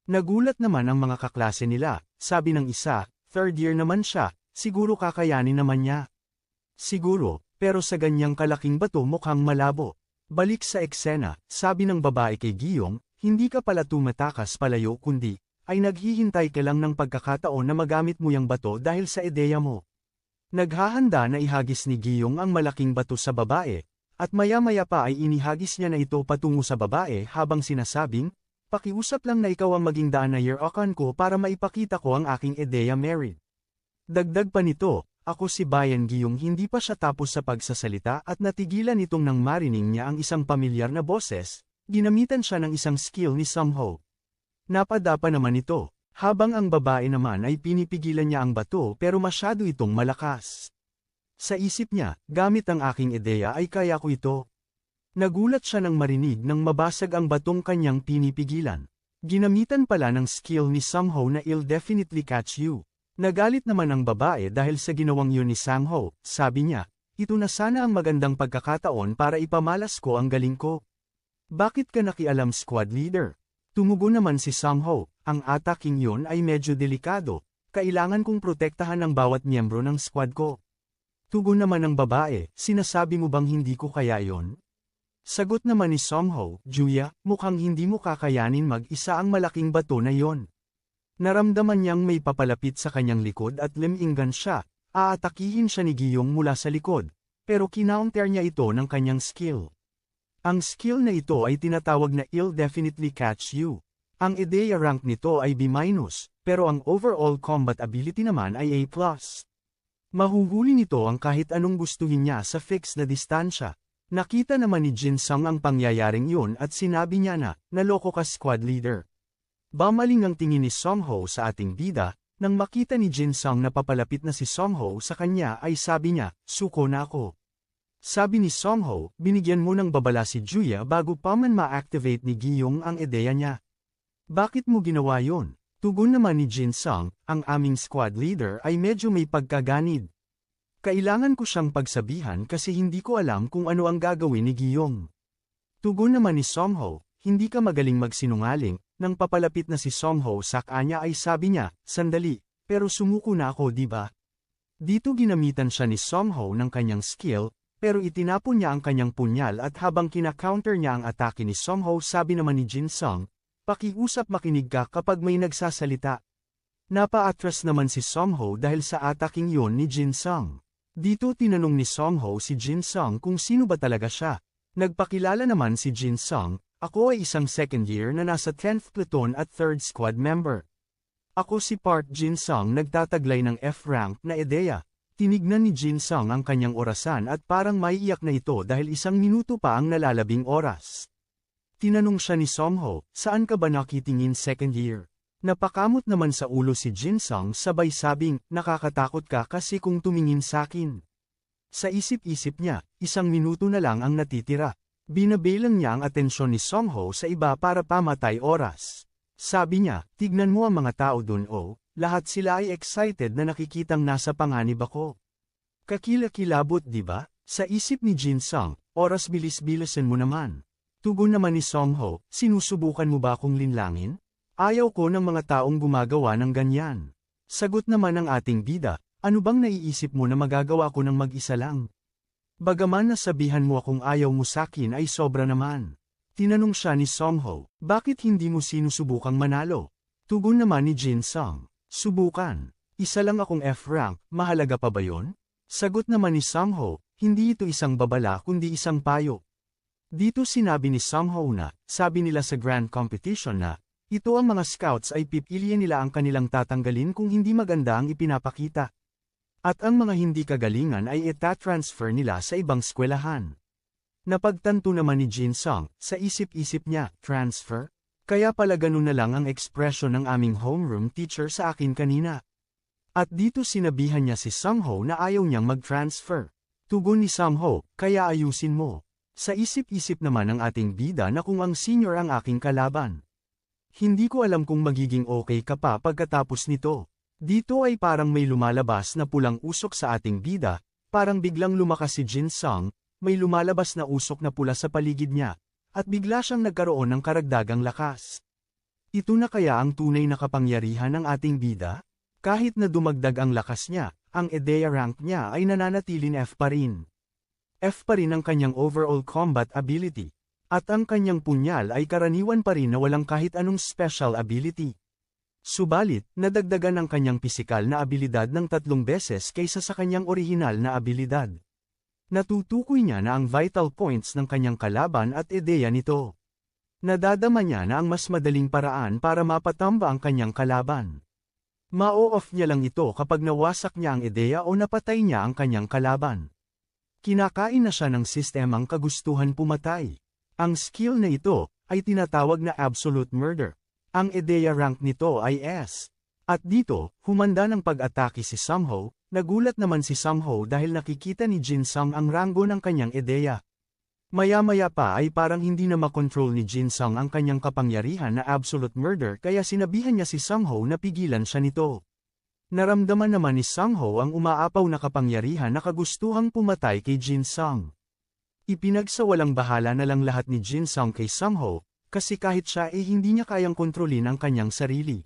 Nagulat naman ang mga kaklase nila, sabi ng isa, 3rd year naman siya, siguro kakayanin naman niya. Siguro, pero sa ganyang kalaking bato mukhang malabo. Balik sa eksena, sabi ng babae kay Giyong, hindi ka pala tumatakas palayo kundi, ay naghihintay ka lang ng pagkakataon na magamit mo yung bato dahil sa ideya mo. Naghahanda na ihagis ni Giyong ang malaking bato sa babae, at maya-maya pa ay inihagis niya na ito patungo sa babae habang sinasabing, pakiusap lang na ikaw ang maging daan na year-okan ko para maipakita ko ang aking ideya merit. Dagdag pa nito, ako si Bayan Giyong hindi pa siya tapos sa pagsasalita at natigilan itong nang marining niya ang isang pamilyar na boses, ginamitan siya ng isang skill ni Sung-ho. Napadapa naman ito, habang ang babae naman ay pinipigilan niya ang bato pero masyado itong malakas. Sa isip niya, gamit ang aking ideya ay kaya ko ito. Nagulat siya nang marinig nang mabasag ang batong kanyang pinipigilan. Ginamitan pala ng skill ni Sung-ho na "I'll definitely catch you." Nagalit naman ang babae dahil sa ginawang yun ni Sung-ho, sabi niya, ito na sana ang magandang pagkakataon para ipamalas ko ang galing ko. Bakit ka nakialam squad leader? Tumugon naman si Sung-ho, ang ataking yun ay medyo delikado, kailangan kong protektahan ang bawat miyembro ng squad ko. Tugon naman ng babae, sinasabi mo bang hindi ko kaya yon? Sagot naman ni Sung-ho, Juya, mukhang hindi mo kakayanin mag-isa ang malaking bato na yon. Naramdaman niyang may papalapit sa kanyang likod at liminggan siya, aatakihin siya ni Giyong mula sa likod, pero kinounter niya ito ng kanyang skill. Ang skill na ito ay tinatawag na "I'll definitely catch you." Ang ideya rank nito ay B-, pero ang overall combat ability naman ay A+. Mahuhuli nito ang kahit anong gustuhin niya sa fixed na distansya. Nakita naman ni Jin Sung ang pangyayaring yun at sinabi niya na, naloko ka squad leader. Bamaling ang tingin ni Sung-ho sa ating bida, nang makita ni Jin Sung na papalapit na si Sung-ho sa kanya ay sabi niya, suko na ako. Sabi ni Sung-ho, binigyan mo ng babala si Juya bago pa man ma-activate ni Giyong ang ideya niya. Bakit mo ginawa yon? Tugon naman ni Jin Sung, ang aming squad leader ay medyo may pagkaganid. Kailangan ko siyang pagsabihan kasi hindi ko alam kung ano ang gagawin ni Giyong. Tugon naman ni Songho, hindi ka magaling magsinungaling. Nang papalapit na si Songho sa kanya ay sabi niya, sandali, pero sumuko na ako, di ba? Dito ginamitan siya ni Songho ng kanyang skill, pero itinapon niya ang kanyang punyal at habang kina-counter niya ang atake ni Songho sabi naman ni Jin Sung, pakiusap makinig ka kapag may nagsasalita. Napa-atras naman si Songho dahil sa ataking yon ni Jin Sung. Dito tinanong ni Songho si Jin Sung kung sino ba talaga siya. Nagpakilala naman si Jin Sung, ako ay isang second year na nasa 10th platoon at 3rd squad member. Ako si Park Jin Sung nagtataglay ng F-rank na EDEA. Tinignan ni Jin Sung ang kanyang orasan at parang maiiyak na ito dahil 1 minuto pa ang nalalabing oras. Tinanong siya ni Songho, saan ka ba nakitingin second year? Napakamot naman sa ulo si Jin Sung sabay sabing, nakakatakot ka kasi kung tumingin sakin. Sa isip-isip niya, 1 minuto na lang ang natitira. Binabilang niya ang atensyon ni Songho sa iba para pamatay oras. Sabi niya, tignan mo ang mga tao dun lahat sila ay excited na nakikitang nasa panganib ako. Kakilakilabot di ba? Sa isip ni Jin Sung, oras bilis-bilisan mo naman. Tugon naman ni Songho, sinusubukan mo ba akong linlangin? Ayaw ko ng mga taong gumagawa ng ganyan. Sagot naman ng ating bida, ano bang naiisip mo na magagawa ko ng mag-isa lang? Bagaman nasabihan mo akong ayaw mo sakin ay sobra naman. Tinanong siya ni Songho, bakit hindi mo sinusubukang manalo? Tugon naman ni Jin Sung, subukan. Isa lang akong F-rank, mahalaga pa ba yon? Sagot naman ni Songho, hindi ito isang babala kundi isang payo. Dito sinabi ni Songho na, sabi nila sa grand competition na, ito ang mga scouts ay pipiliin nila ang kanilang tatanggalin kung hindi maganda ang ipinapakita. At ang mga hindi kagalingan ay itatransfer nila sa ibang eskwelahan. Napagtanto naman ni Jin Sung, sa isip-isip niya, transfer? Kaya pala ganun na lang ang ekspresyon ng aming homeroom teacher sa akin kanina. At dito sinabihan niya si Songho na ayaw niyang mag-transfer. Tugon ni Songho, kaya ayusin mo. Sa isip-isip naman ng ating bida na kung ang senior ang aking kalaban. Hindi ko alam kung magiging okay ka pa pagkatapos nito. Dito ay parang may lumalabas na pulang usok sa ating bida, parang biglang lumakas si Jin Sung, may lumalabas na usok na pula sa paligid niya, at bigla siyang nagkaroon ng karagdagang lakas. Ito na kaya ang tunay na kapangyarihan ng ating bida? Kahit na dumagdag ang lakas niya, ang EDEA rank niya ay nananatiling F pa rin. F pa rin ang kanyang overall combat ability. At ang kanyang punyal ay karaniwan pa rin na walang kahit anong special ability. Subalit, nadagdagan ang kanyang pisikal na abilidad ng 3 beses kaysa sa kanyang orihinal na abilidad. Natutukoy niya na ang vital points ng kanyang kalaban at EDEA nito. Nadadama niya na ang mas madaling paraan para mapatamba ang kanyang kalaban. Ma-off niya lang ito kapag nawasak niya ang EDEA o napatay niya ang kanyang kalaban. Kinakain na siya ng sistemang kagustuhan pumatay. Ang skill na ito ay tinatawag na absolute murder. Ang EDEA rank nito ay S. At dito, humanda ng pag-atake si Songho, nagulat naman si Songho dahil nakikita ni Jin Sung ang ranggo ng kanyang EDEA. Maya-maya pa ay parang hindi na makontrol ni Jin Sung ang kanyang kapangyarihan na absolute murder kaya sinabihan niya si Songho na pigilan siya nito. Naramdaman naman ni Songho ang umaapaw na kapangyarihan na kagustuhang pumatay kay Jin Sung. Ipinagsawalang bahala na lang lahat ni Jin Sung kay Songho, kasi kahit siya hindi niya kayang kontrolin ang kanyang sarili.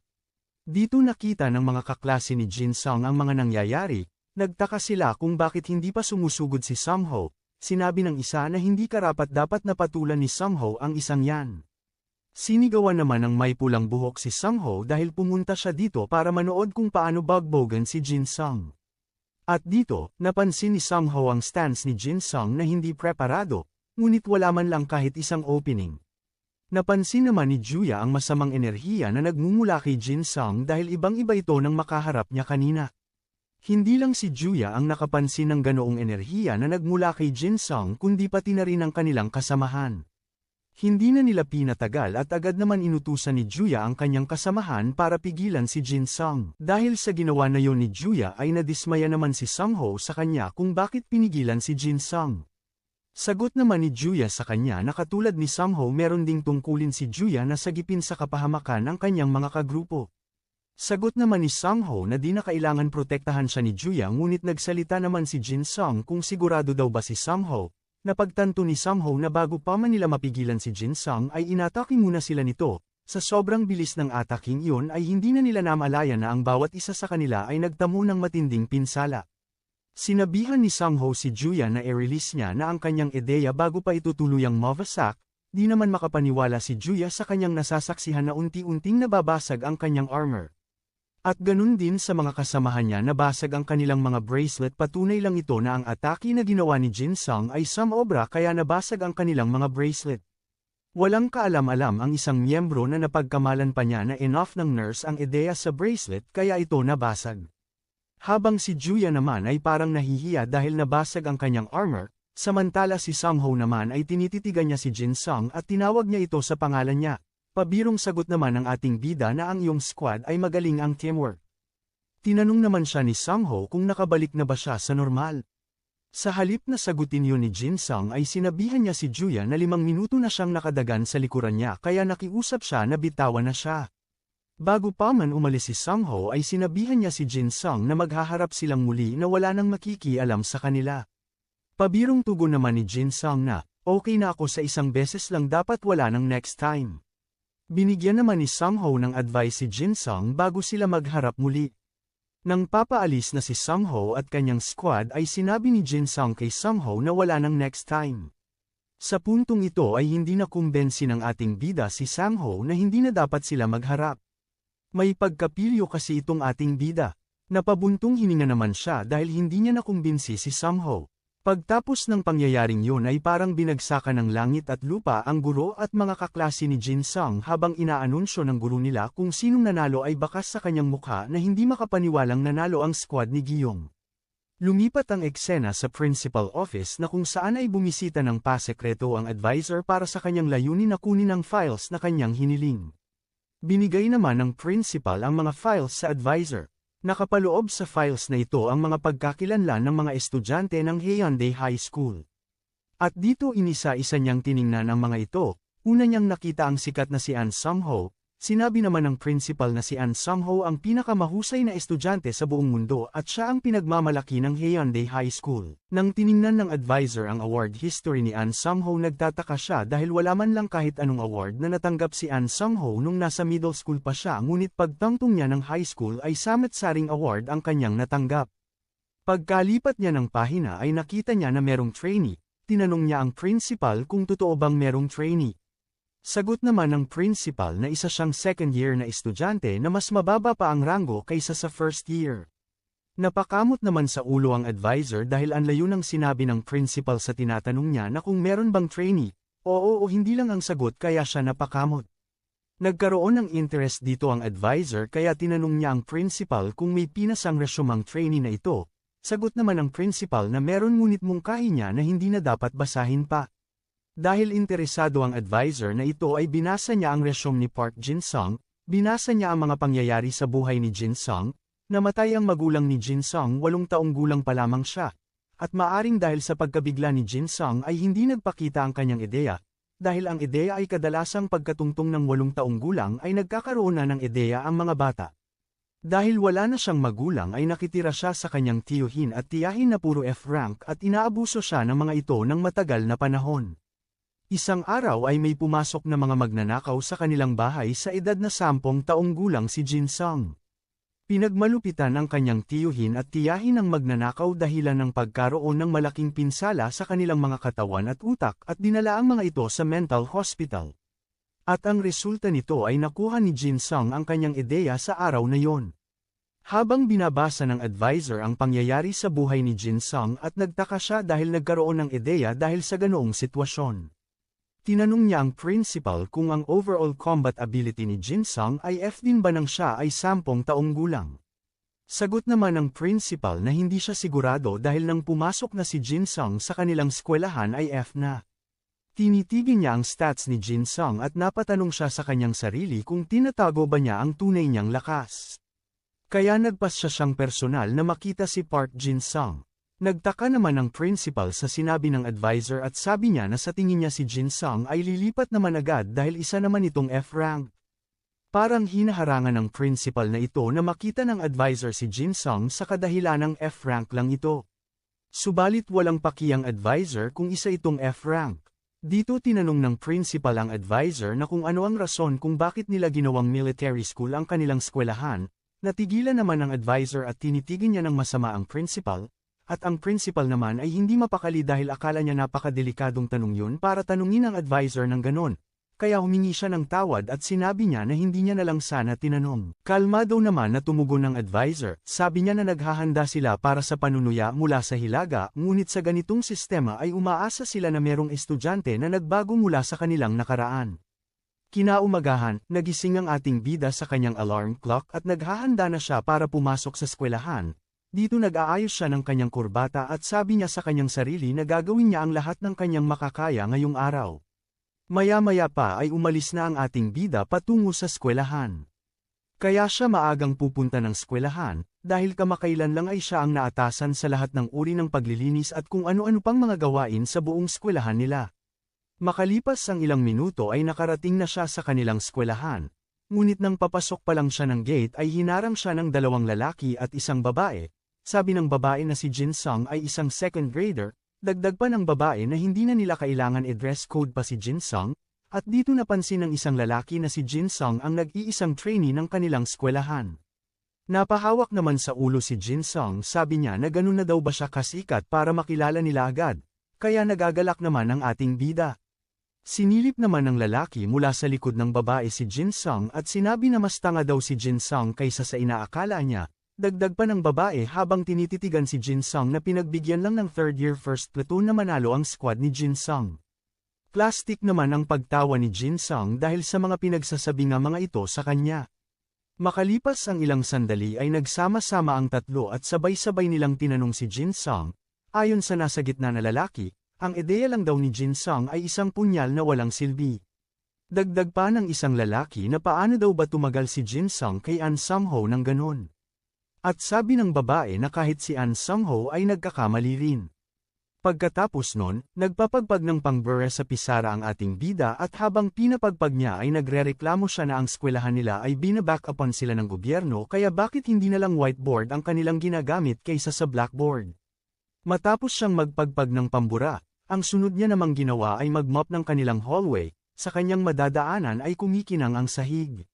Dito nakita ng mga kaklase ni Jin Sung ang mga nangyayari, nagtaka sila kung bakit hindi pa sumusugod si Songho, sinabi ng isa na hindi karapat-dapat na patulan ni Songho ang isang yan. Sinigawan naman ng may pulang buhok si Songho dahil pumunta siya dito para manood kung paano bagbogan si Jin Sung. At dito, napansin ni Songho ang stance ni Jin Sung na hindi preparado, ngunit wala man lang kahit isang opening. Napansin naman ni Juya ang masamang enerhiya na nagmumula kay Jin Sung dahil ibang-iba ito nang makaharap niya kanina. Hindi lang si Juya ang nakapansin ng ganoong enerhiya na nagmula kay Jin Sung kundi pati na rin ang kanilang kasamahan. Hindi na nila pinatagal at agad naman inutusan ni Juya ang kanyang kasamahan para pigilan si Jin Sung. Dahil sa ginawa na yon ni Juya ay nadismaya naman si Songho sa kanya kung bakit pinigilan si Jin Sung. Sagot naman ni Juya sa kanya na katulad ni Sungho meron ding tungkulin si Juya na sagipin sa kapahamakan ang kanyang mga kagrupo. Sagot naman ni Sungho na di na kailangan protektahan siya ni Juya ngunit nagsalita naman si Jin Sung kung sigurado daw ba si Sungho. Napagtanto ni Sungho na bago pa man nila mapigilan si Jin Sung ay inatake muna sila nito. Sa sobrang bilis ng ataking iyon ay hindi na nila namalaya na ang bawat isa sa kanila ay nagtamo ng matinding pinsala. Sinabihan ni Sungho si Juya na i-release niya na ang kanyang ideya bago pa ito tuluyang mawasak, di naman makapaniwala si Juya sa kanyang nasasaksihan na unti-unting nababasag ang kanyang armor. At ganun din sa mga kasamahan niya nabasag ang kanilang mga bracelet patunay lang ito na ang atake na ginawa ni Jin Sung ay sumobra kaya nabasag ang kanilang mga bracelet. Walang kaalam-alam ang isang miyembro na napagkamalan pa niya na enough ng nurse ang ideya sa bracelet kaya ito nabasag. Habang si Juya naman ay parang nahihiya dahil nabasag ang kanyang armor, samantala si Sungho naman ay tinititigan niya si Jin Sung at tinawag niya ito sa pangalan niya. Pabirong sagot naman ng ating bida na ang iyong squad ay magaling ang teamwork. Tinanong naman siya ni Sungho kung nakabalik na ba siya sa normal. Sa halip na sagutin yun ni Jin Sung ay sinabihan niya si Juya na 5 minuto na siyang nakadagan sa likuran niya kaya nakiusap siya na bitawan na siya. Bago pa man umalis si Sungho ay sinabihan niya si Jin Sung na maghaharap silang muli na wala nang makikialam sa kanila. Pabirong tugon naman ni Jin Sung na, okay na ako sa isang beses lang dapat wala nang next time. Binigyan naman ni Sungho ng advice si Jin Sung bago sila magharap muli. Nang papaalis na si Sungho at kanyang squad ay sinabi ni Jin Sung kay Sungho na wala nang next time. Sa puntong ito ay hindi na kumbensi ng ating bida si Sungho na hindi na dapat sila magharap. May pagkapilyo kasi itong ating bida. Napabuntong hininga naman siya dahil hindi niya nakumbinsi si Sungho. Pagtapos ng pangyayaring yun ay parang binagsakan ng langit at lupa ang guro at mga kaklase ni Jin Sung habang inaanunsyo ng guro nila kung sinong nanalo ay bakas sa kanyang mukha na hindi makapaniwalang nanalo ang squad ni Giyong. Lumipat ang eksena sa principal office na kung saan ay bumisita ng pasekreto ang advisor para sa kanyang layunin na kunin ang files na kanyang hiniling. Binigay naman ng principal ang mga files sa advisor. Nakapaloob sa files na ito ang mga pagkakilanlan ng mga estudyante ng Hyundai High School. At dito inisa-isa niyang tiningnan ang mga ito. Una niyang nakita ang sikat na si An Sungho. Sinabi naman ng principal na si An Sungho ang pinakamahusay na estudyante sa buong mundo at siya ang pinagmamalaki ng Hyundai High School. Nang tiningnan ng advisor ang award history ni An Sungho nagtataka siya dahil wala man lang kahit anong award na natanggap si An Sungho nung nasa middle school pa siya ngunit pagtangtong niya ng high school ay Samet-Saring Award ang kanyang natanggap. Pagkalipat niya ng pahina ay nakita niya na merong trainee. Tinanong niya ang principal kung totoo bang merong trainee. Sagot naman ng principal na isa siyang second year na estudyante na mas mababa pa ang ranggo kaysa sa first year. Napakamot naman sa ulo ang advisor dahil anlayo ng sinabi ng principal sa tinatanong niya na kung meron bang trainee, oo o hindi lang ang sagot kaya siya napakamot. Nagkaroon ng interest dito ang advisor kaya tinanong niya ang principal kung may pinasang resumang trainee na ito. Sagot naman ng principal na meron ngunit mungkahi niya na hindi na dapat basahin pa. Dahil interesado ang advisor na ito ay binasa niya ang resume ni Park Jin Sung, binasa niya ang mga pangyayari sa buhay ni Jin Sung, namatay ang magulang ni Jin Sung 8 taong gulang pa lamang siya, at maaring dahil sa pagkabigla ni Jin Sung ay hindi nagpakita ang kanyang ideya, dahil ang ideya ay kadalasang pagkatungtong ng 8 taong gulang ay nagkakaroon na ng ideya ang mga bata. Dahil wala na siyang magulang ay nakitira siya sa kanyang tiyuhin at tiyahin na puro F-rank at inaabuso siya ng mga ito ng matagal na panahon. Isang araw ay may pumasok na mga magnanakaw sa kanilang bahay sa edad na 10 taong gulang si Jin Sung. Pinagmalupitan ang kanyang tiyuhin at tiyahin ang magnanakaw dahilan ng pagkaroon ng malaking pinsala sa kanilang mga katawan at utak at dinala ang mga ito sa mental hospital. At ang resulta nito ay nakuha ni Jin Sung ang kanyang ideya sa araw na yon. Habang binabasa ng advisor ang pangyayari sa buhay ni Jin Sung at nagtaka siya dahil nagkaroon ng ideya dahil sa ganoong sitwasyon. Tinanong niya ang principal kung ang overall combat ability ni Jin Sung ay F din ba nang siya ay 10 taong gulang. Sagot naman ng principal na hindi siya sigurado dahil nang pumasok na si Jin Sung sa kanilang eskwelahan ay F na. Tinitigin niya ang stats ni Jin Sung at napatanong siya sa kanyang sarili kung tinatago ba niya ang tunay niyang lakas. Kaya nagpas siya siyang personal na makita si Park Jin Sung. Nagtaka naman ang principal sa sinabi ng advisor at sabi niya na sa tingin niya si Jin Sung ay lilipat naman agad dahil isa naman itong F-rank. Parang hinaharangan ng principal na ito na makita ng advisor si Jin Sung sa kadahilan ng F-rank lang ito. Subalit walang paki ang advisor kung isa itong F-rank. Dito tinanong ng principal ang advisor na kung ano ang rason kung bakit nila ginawang military school ang kanilang eskwelahan, natigilan naman ng advisor at tinitigan niya ng masama ang principal. At ang principal naman ay hindi mapakali dahil akala niya napakadelikadong tanong yun para tanungin ang advisor ng ganon. Kaya humingi siya ng tawad at sinabi niya na hindi niya na lang sana tinanong. Kalmado naman na tumugon ng advisor, sabi niya na naghahanda sila para sa panunuya mula sa Hilaga, ngunit sa ganitong sistema ay umaasa sila na merong estudyante na nagbago mula sa kanilang nakaraan. Kinaumagahan, nagising ang ating bida sa kanyang alarm clock at naghahanda na siya para pumasok sa eskwelahan. Dito nag-aayos siya ng kanyang kurbata at sabi niya sa kanyang sarili na gagawin niya ang lahat ng kanyang makakaya ngayong araw. Maya-maya pa ay umalis na ang ating bida patungo sa eskwelahan. Kaya siya maagang pupunta ng eskwelahan, dahil kamakailan lang ay siya ang naatasan sa lahat ng uri ng paglilinis at kung ano-ano pang mga gawain sa buong eskwelahan nila. Makalipas ang ilang minuto ay nakarating na siya sa kanilang eskwelahan. Ngunit nang papasok pa lang siya ng gate ay hinarang siya ng dalawang lalaki at isang babae. Sabi ng babae na si Jin Sung ay isang second grader, dagdag pa ng babae na hindi na nila kailangan i-dress code pa si Jin Sung, at dito napansin ng isang lalaki na si Jin Sung ang nag-iisang trainee ng kanilang eskwelahan. Napahawak naman sa ulo si Jin Sung, sabi niya na ganun na daw ba siya kasikat para makilala nila agad, kaya nagagalak naman ang ating bida. Sinilip naman ng lalaki mula sa likod ng babae si Jin Sung at sinabi na mas tanga daw si Jin Sung kaysa sa inaakala niya. Dagdag pa ng babae habang tinititigan si Jin Sung na pinagbigyan lang ng third year first platoon na manalo ang squad ni Jin Sung. Plastic naman ang pagtawa ni Jin Sung dahil sa mga pinagsasabi nga mga ito sa kanya. Makalipas ang ilang sandali ay nagsama-sama ang tatlo at sabay-sabay nilang tinanong si Jin Sung. Ayon sa nasa gitna na lalaki, ang ideya lang daw ni Jin Sung ay isang punyal na walang silbi. Dagdag pa ng isang lalaki na paano daw ba tumagal si Jin Sung kay An Sung-ho ng ganon. At sabi ng babae na kahit si An Sung-ho ay nagkakamali rin. Pagkatapos nun, nagpapagpag ng pangbura sa pisara ang ating bida at habang pinapagpag niya ay nagrereklamo siya na ang eskwelahan nila ay binaback upon sila ng gobyerno kaya bakit hindi na lang whiteboard ang kanilang ginagamit kaysa sa blackboard. Matapos siyang magpagpag ng pambura, ang sunod niya namang ginawa ay magmop ng kanilang hallway, sa kanyang madadaanan ay kumikinang ang sahig.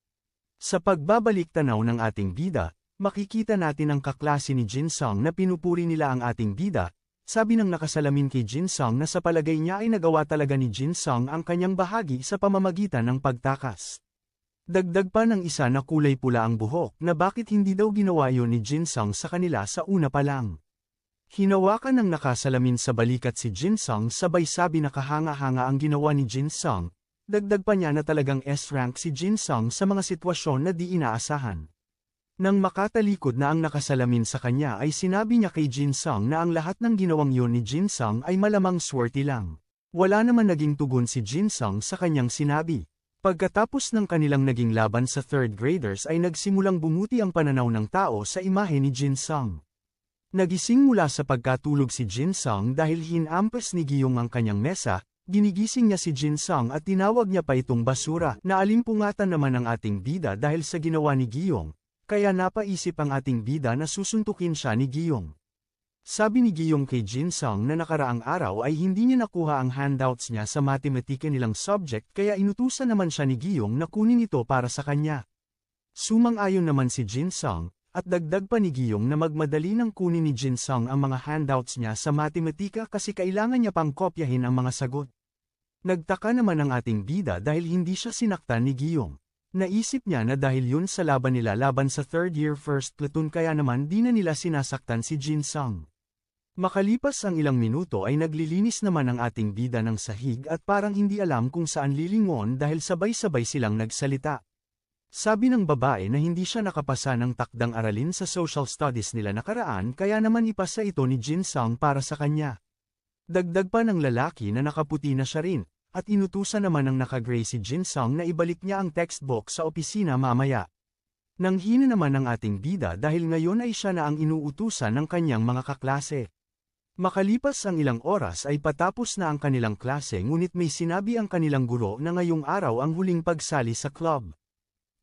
Sa pagbabalik tanaw ng ating bida, makikita natin ang kaklase ni Jin Sung na pinupuri nila ang ating bida, sabi ng nakasalamin kay Jin Sung na sa palagay niya ay nagawa talaga ni Jin Sung ang kanyang bahagi sa pamamagitan ng pagtakas. Dagdag pa ng isa na kulay pula ang buhok na bakit hindi daw ginawa yun ni Jin Sung sa kanila sa una pa lang. Hinawakan ng nakasalamin sa balikat si Jin Sung sabay sabi na kahanga-hanga ang ginawa ni Jin Sung, dagdag pa niya na talagang S-rank si Jin Sung sa mga sitwasyon na di inaasahan. Nang makatalikod na ang nakasalamin sa kanya ay sinabi niya kay Jin Sung na ang lahat ng ginawang yun ni Jin Sung ay malamang swerte lang. Wala naman naging tugon si Jin Sung sa kanyang sinabi. Pagkatapos ng kanilang naging laban sa third graders ay nagsimulang bumuti ang pananaw ng tao sa imahe ni Jin Sung. Nagising mula sa pagkatulog si Jin Sung dahil hinampas ni Giyong ang kanyang mesa, ginigising niya si Jin Sung at tinawag niya pa itong basura. Naalimpungatan naman ang ating bida dahil sa ginawa ni Giyong. Kaya napaisip ang ating bida na susuntukin siya ni Giyong. Sabi ni Giyong kay Jin Sung na nakaraang araw ay hindi niya nakuha ang handouts niya sa matematika nilang subject kaya inutusan naman siya ni Giyong na kunin ito para sa kanya. Sumang-ayon naman si Jin Sung, at dagdag pa ni Giyong na magmadali nang kunin ni Jin Sung ang mga handouts niya sa matematika kasi kailangan niya pang kopyahin ang mga sagot. Nagtaka naman ang ating bida dahil hindi siya sinaktan ni Giyong. Naisip niya na dahil yun sa laban nila laban sa third year first platoon kaya naman di na nila sinasaktan si Jin Sung. Makalipas ang ilang minuto ay naglilinis naman ang ating bida ng sahig at parang hindi alam kung saan lilingon dahil sabay-sabay silang nagsalita. Sabi ng babae na hindi siya nakapasa ng takdang aralin sa social studies nila nakaraan kaya naman ipasa ito ni Jin Sung para sa kanya. Dagdag pa ng lalaki na nakaputi na siya rin. At inutusan naman ng naka-gray si Jin Sung na ibalik niya ang textbook sa opisina mamaya. Nanghina naman ang ating bida dahil ngayon ay siya na ang inuutusan ng kanyang mga kaklase. Makalipas ang ilang oras ay patapos na ang kanilang klase ngunit may sinabi ang kanilang guro na ngayong araw ang huling pagsali sa club.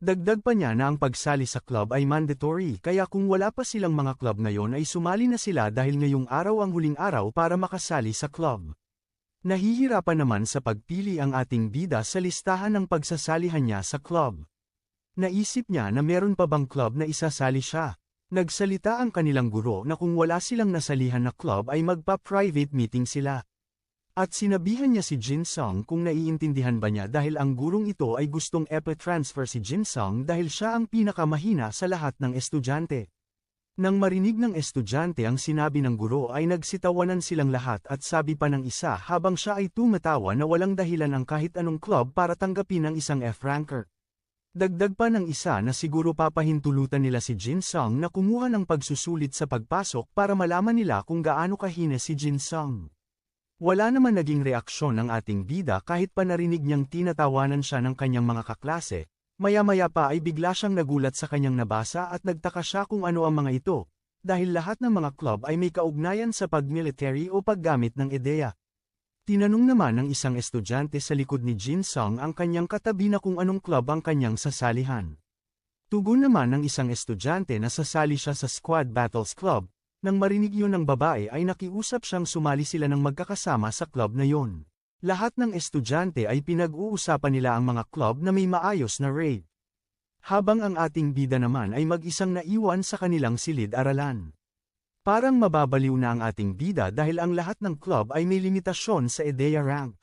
Dagdag pa niya na ang pagsali sa club ay mandatory kaya kung wala pa silang mga club ngayon ay sumali na sila dahil ngayong araw ang huling araw para makasali sa club. Nahihirapan naman sa pagpili ang ating bida sa listahan ng pagsasalihan niya sa club. Naisip niya na meron pa bang club na isasali siya. Nagsalita ang kanilang guro na kung wala silang nasalihan na club ay magpa-private meeting sila. At sinabihan niya si Jin Sung kung naiintindihan ba niya dahil ang gurong ito ay gustong epe-transfer si Jin Sung dahil siya ang pinakamahina sa lahat ng estudyante. Nang marinig ng estudyante ang sinabi ng guro ay nagsitawanan silang lahat at sabi pa ng isa habang siya ay tumatawa na walang dahilan ang kahit anong club para tanggapin ang isang F-ranker. Dagdag pa ng isa na siguro papahintulutan nila si Jin Sung na kumuha ng pagsusulit sa pagpasok para malaman nila kung gaano kahina si Jin Sung. Wala naman naging reaksyon ng ating bida kahit pa narinig niyang tinatawanan siya ng kanyang mga kaklase, maya-maya pa ay bigla siyang nagulat sa kanyang nabasa at nagtaka siya kung ano ang mga ito, dahil lahat ng mga club ay may kaugnayan sa pag-military o paggamit ng ideya. Tinanong naman ng isang estudyante sa likod ni Jin Sung ang kanyang katabi na kung anong club ang kanyang sasalihan. Tugon naman ng isang estudyante na sasali siya sa Squad Battles Club, nang marinig yun ng babae ay nakiusap siyang sumali sila ng magkakasama sa club na yon. Lahat ng estudyante ay pinag-uusapan nila ang mga club na may maayos na rate. Habang ang ating bida naman ay mag-isang naiwan sa kanilang silid-aralan. Parang mababaliw na ang ating bida dahil ang lahat ng club ay may limitasyon sa EDEA rank.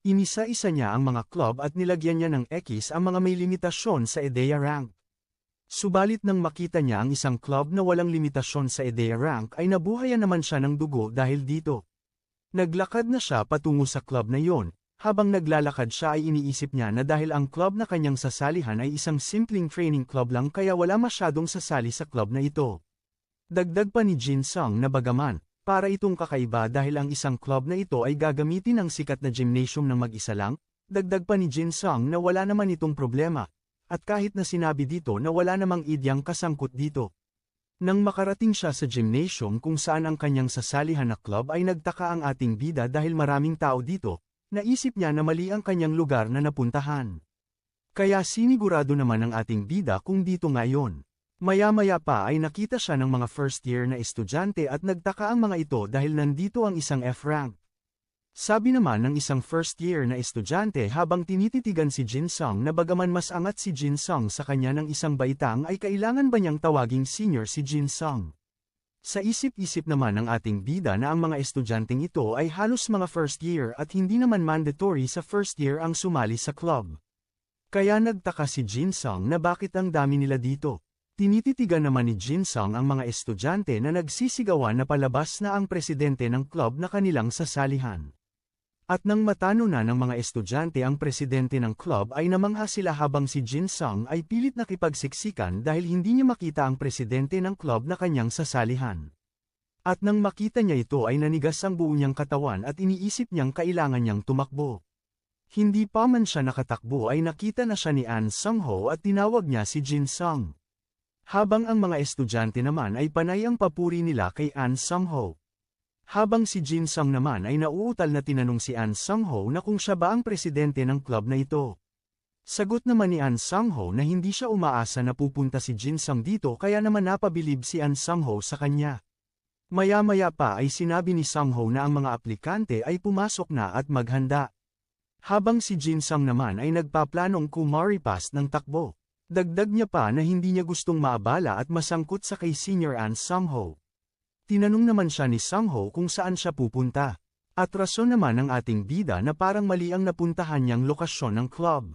Inisa-isa niya ang mga club at nilagyan niya ng X ang mga may limitasyon sa EDEA rank. Subalit nang makita niya ang isang club na walang limitasyon sa EDEA rank ay nabuhayan naman siya ng dugo dahil dito. Naglakad na siya patungo sa club na yon, habang naglalakad siya ay iniisip niya na dahil ang club na kanyang sasalihan ay isang simpleng training club lang kaya wala masyadong sasali sa club na ito. Dagdag pa ni Jin Sung na bagaman, para itong kakaiba dahil ang isang club na ito ay gagamitin ng sikat na gymnasium ng mag-isa lang, dagdag pa ni Jin Sung na wala naman itong problema, at kahit na sinabi dito na wala namang idyang kasangkot dito. Nang makarating siya sa gymnasium kung saan ang kanyang sasalihan na club ay nagtaka ang ating bida dahil maraming tao dito, naisip niya na mali ang kanyang lugar na napuntahan. Kaya sinigurado naman ang ating bida kung dito ngayon. Maya-maya pa ay nakita siya ng mga first year na estudyante at nagtaka ang mga ito dahil nandito ang isang F-rank. Sabi naman ng isang first year na estudyante habang tinititigan si Jin Sung na bagaman mas angat si Jin Sung sa kanya ng isang baitang ay kailangan ba niyang tawaging senior si Jin Sung. Sa isip-isip naman ng ating bida na ang mga estudyanteng ito ay halos mga first year at hindi naman mandatory sa first year ang sumali sa club. Kaya nagtaka si Jin Sung na bakit ang dami nila dito. Tinititigan naman ni Jin Sung ang mga estudyante na nagsisigawan na palabas na ang presidente ng club na kanilang sasalihan. At nang matano na ng mga estudyante ang presidente ng club ay namangha sila habang si Jin Sung ay pilit nakipagsiksikan dahil hindi niya makita ang presidente ng club na kanyang sasalihan. At nang makita niya ito ay nanigas ang buo niyang katawan at iniisip niyang kailangan niyang tumakbo. Hindi pa man siya nakatakbo ay nakita na siya ni An Sung-ho at tinawag niya si Jin Sung. Habang ang mga estudyante naman ay panay ang papuri nila kay An Sung-ho. Habang si Jin Sung naman ay nauutal na tinanong si An Sung-ho na kung siya ba ang presidente ng club na ito. Sagot naman ni An Sung-ho na hindi siya umaasa na pupunta si Jin Sung dito kaya naman napabilib si An Sung-ho sa kanya. Maya-maya pa ay sinabi ni Sung-ho na ang mga aplikante ay pumasok na at maghanda. Habang si Jin Sung naman ay nagpaplanong kumaripas ng takbo. Dagdag niya pa na hindi niya gustong maabala at masangkot sa kay Senior An Sung-ho. Tinanong naman siya ni Sung-ho kung saan siya pupunta. At rason naman ng ating bida na parang mali ang napuntahan niyang lokasyon ng club.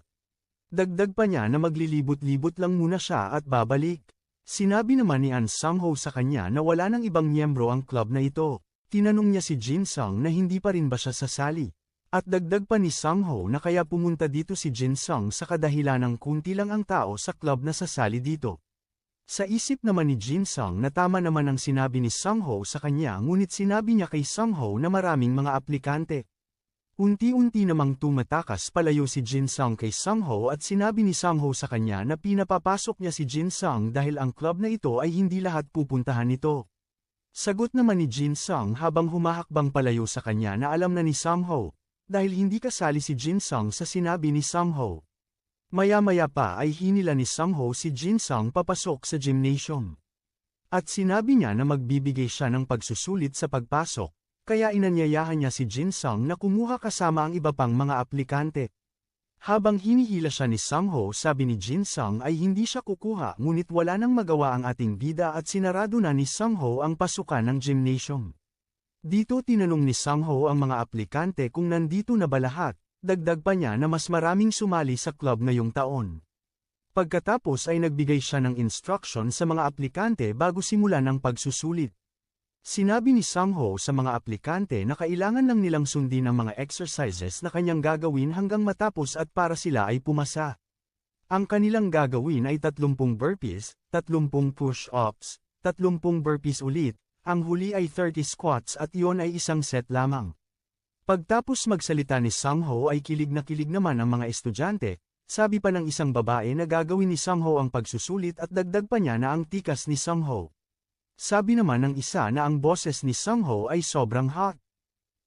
Dagdag pa niya na maglilibot-libot lang muna siya at babalik. Sinabi naman ni An Sung-ho sa kanya na wala nang ibang miyembro ang club na ito. Tinanong niya si Jin Sung na hindi pa rin ba siya sasali. At dagdag pa ni Sung-ho na kaya pumunta dito si Jin Sung sa kadahilan ng kunti lang ang tao sa club na sasali dito. Sa isip naman ni Jin Sung na tama naman ang sinabi ni Sung-ho sa kanya ngunit sinabi niya kay Sung-ho na maraming mga aplikante. Unti-unti namang tumatakas palayo si Jin Sung kay Sung-ho at sinabi ni Sung-ho sa kanya na pinapapasok niya si Jin Sung dahil ang club na ito ay hindi lahat pupuntahan nito. Sagot naman ni Jin Sung habang humahakbang palayo sa kanya na alam na ni Samho, dahil hindi kasali si Jin Sung sa sinabi ni Samho. Maya-maya pa ay hinila ni Samho si Jin Sung papasok sa gymnasium. At sinabi niya na magbibigay siya ng pagsusulit sa pagpasok, kaya inanyayahan niya si Jin Sung na kumuha kasama ang iba pang mga aplikante. Habang hinihila siya ni Samho, sabi ni Jin Sung ay hindi siya kukuha ngunit wala nang magawa ang ating bida at sinarado na ni Samho ang pasukan ng gymnasium. Dito tinanong ni Samho ang mga aplikante kung nandito na ba lahat, dagdag pa niya na mas maraming sumali sa club ngayong taon. Pagkatapos ay nagbigay siya ng instruction sa mga aplikante bago simulan ang pagsusulit. Sinabi ni Samho sa mga aplikante na kailangan lang nilang sundin ang mga exercises na kanyang gagawin hanggang matapos at para sila ay pumasa. Ang kanilang gagawin ay 30 burpees, 30 push-ups, 30 burpees ulit, ang huli ay 30 squats at iyon ay isang set lamang. Pagtapos magsalita ni Samho ay kilig naman ang mga estudyante, sabi pa ng isang babae na gagawin ni Samho ang pagsusulit at dagdag pa niya na ang tikas ni Samho. Sabi naman ng isa na ang boses ni Samho ay sobrang hot.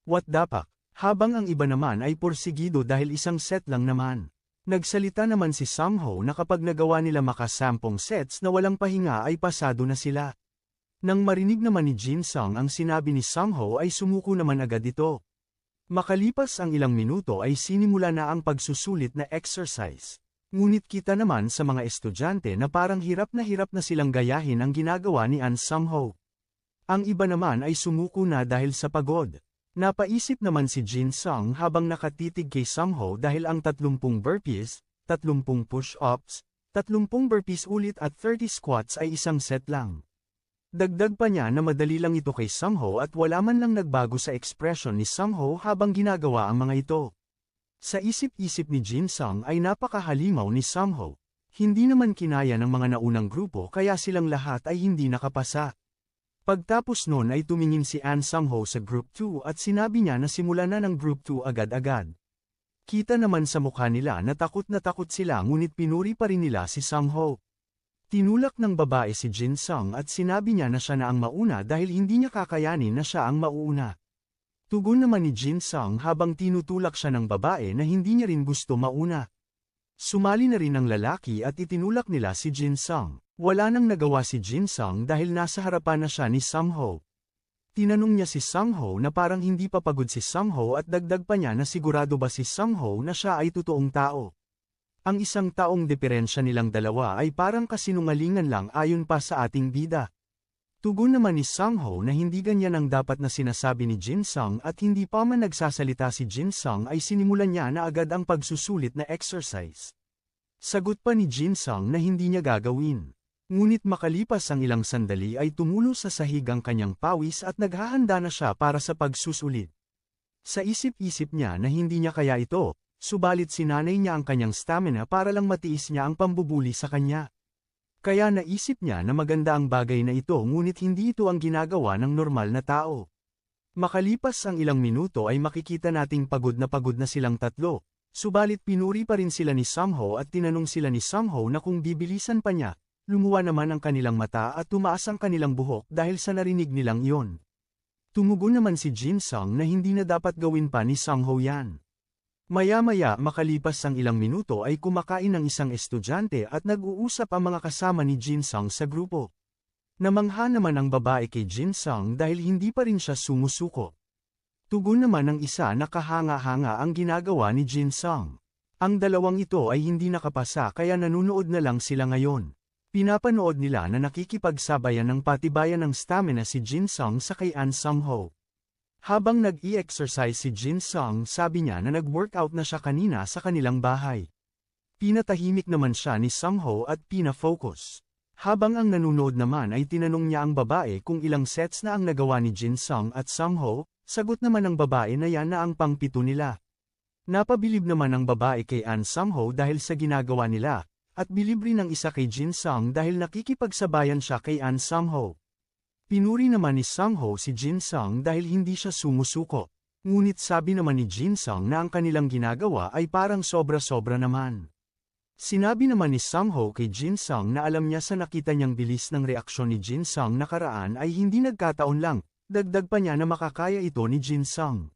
What dapak? Habang ang iba naman ay porsigido dahil isang set lang naman. Nagsalita naman si Samho na kapag nagawa nila maka 10 sets na walang pahinga ay pasado na sila. Nang marinig naman ni Jin Sung ang sinabi ni Samho ay sumuko naman agad ito. Makalipas ang ilang minuto ay sinimula na ang pagsusulit na exercise. Ngunit kita naman sa mga estudyante na parang hirap na silang gayahin ang ginagawa ni An Samho. Ang iba naman ay sumuko na dahil sa pagod. Napaisip naman si Jin Sung habang nakatitig kay Samho dahil ang 30 burpees, 30 push-ups, 30 burpees ulit at 30 squats ay isang set lang. Dagdag pa niya na madali lang ito kay Samho at wala man lang nagbago sa ekspresyon ni Samho habang ginagawa ang mga ito. Sa isip-isip ni Jin Sung ay napakahalimaw ni Samho. Hindi naman kinaya ng mga naunang grupo kaya silang lahat ay hindi nakapasa. Pagtapos nun ay tumingin si An Samho sa Group 2 at sinabi niya na simulan na ng Group 2 agad-agad. Kita naman sa mukha nila na takot sila ngunit pinuri pa rin nila si Samho. Tinulak ng babae si Jin Sung at sinabi niya na siya na ang mauna dahil hindi niya kakayanin na siya ang mauuna. Tugon naman ni Jin Sung habang tinutulak siya ng babae na hindi niya rin gusto mauna. Sumali na rin ang lalaki at itinulak nila si Jin Sung. Wala nang nagawa si Jin Sung dahil nasa harapan na siya ni Samho. Tinanong niya si Samho na parang hindi pa pagod si Samho at dagdag pa niya na sigurado ba si Samho na siya ay totoong tao. Ang isang taong diferensya nilang dalawa ay parang kasinungalingan lang ayon pa sa ating bida. Tugon naman ni Samho na hindi ganyan ang dapat na sinasabi ni Jin Sung at hindi pa man nagsasalita si Jin Sung ay sinimulan niya na agad ang pagsusulit na exercise. Sagot pa ni Jin Sung na hindi niya gagawin. Ngunit makalipas ang ilang sandali ay tumulo sa sahig ang kanyang pawis at naghahanda na siya para sa pagsusulit. Sa isip-isip niya na hindi niya kaya ito, subalit sinanay niya ang kanyang stamina para lang matiis niya ang pambubuli sa kanya. Kaya naisip niya na maganda ang bagay na ito ngunit hindi ito ang ginagawa ng normal na tao. Makalipas ang ilang minuto ay makikita nating pagod na silang tatlo, subalit pinuri pa rin sila ni Samho at tinanong sila ni Samho na kung bibilisan pa niya, lumuwa naman ang kanilang mata at tumaas ang kanilang buhok dahil sa narinig nilang iyon. Tumugon naman si Jin Sung na hindi na dapat gawin pa ni Samho yan. Maya-maya makalipas ang ilang minuto ay kumakain ang isang estudyante at nag-uusap ang mga kasama ni Jin Sung sa grupo. Namangha naman ang babae kay Jin Sung dahil hindi pa rin siya sumusuko. Tugon naman ng isa na kahanga-hanga ang ginagawa ni Jin Sung. Ang dalawang ito ay hindi nakapasa kaya nanunood na lang sila ngayon. Pinapanood nila na nakikipagsabayan ng patibayan ng stamina si Jin Sung sa kay An Samho. Habang nag-i-exercise si Jin Sung sabi niya na nag-workout na siya kanina sa kanilang bahay. Pinatahimik naman siya ni Samho at pina-focus. Habang ang nanonood naman ay tinanong niya ang babae kung ilang sets na ang nagawa ni Jin Sung at Samho, sagot naman ng babae na yan na ang pang-7 nila. Napabilib naman ang babae kay An Samho dahil sa ginagawa nila, at bilib rin ang isa kay Jin Sung dahil nakikipagsabayan siya kay An Samho. Pinuri naman ni Samho si Jin Sung dahil hindi siya sumusuko. Ngunit sabi naman ni Jin Sung na ang kanilang ginagawa ay parang sobra-sobra naman. Sinabi naman ni Sang-ho kay Jin-sung na alam niya sa nakita niyang bilis ng reaksyon ni Jin-sung nakaraan ay hindi nagkataon lang, dagdag pa niya na makakaya ito ni Jin-sung.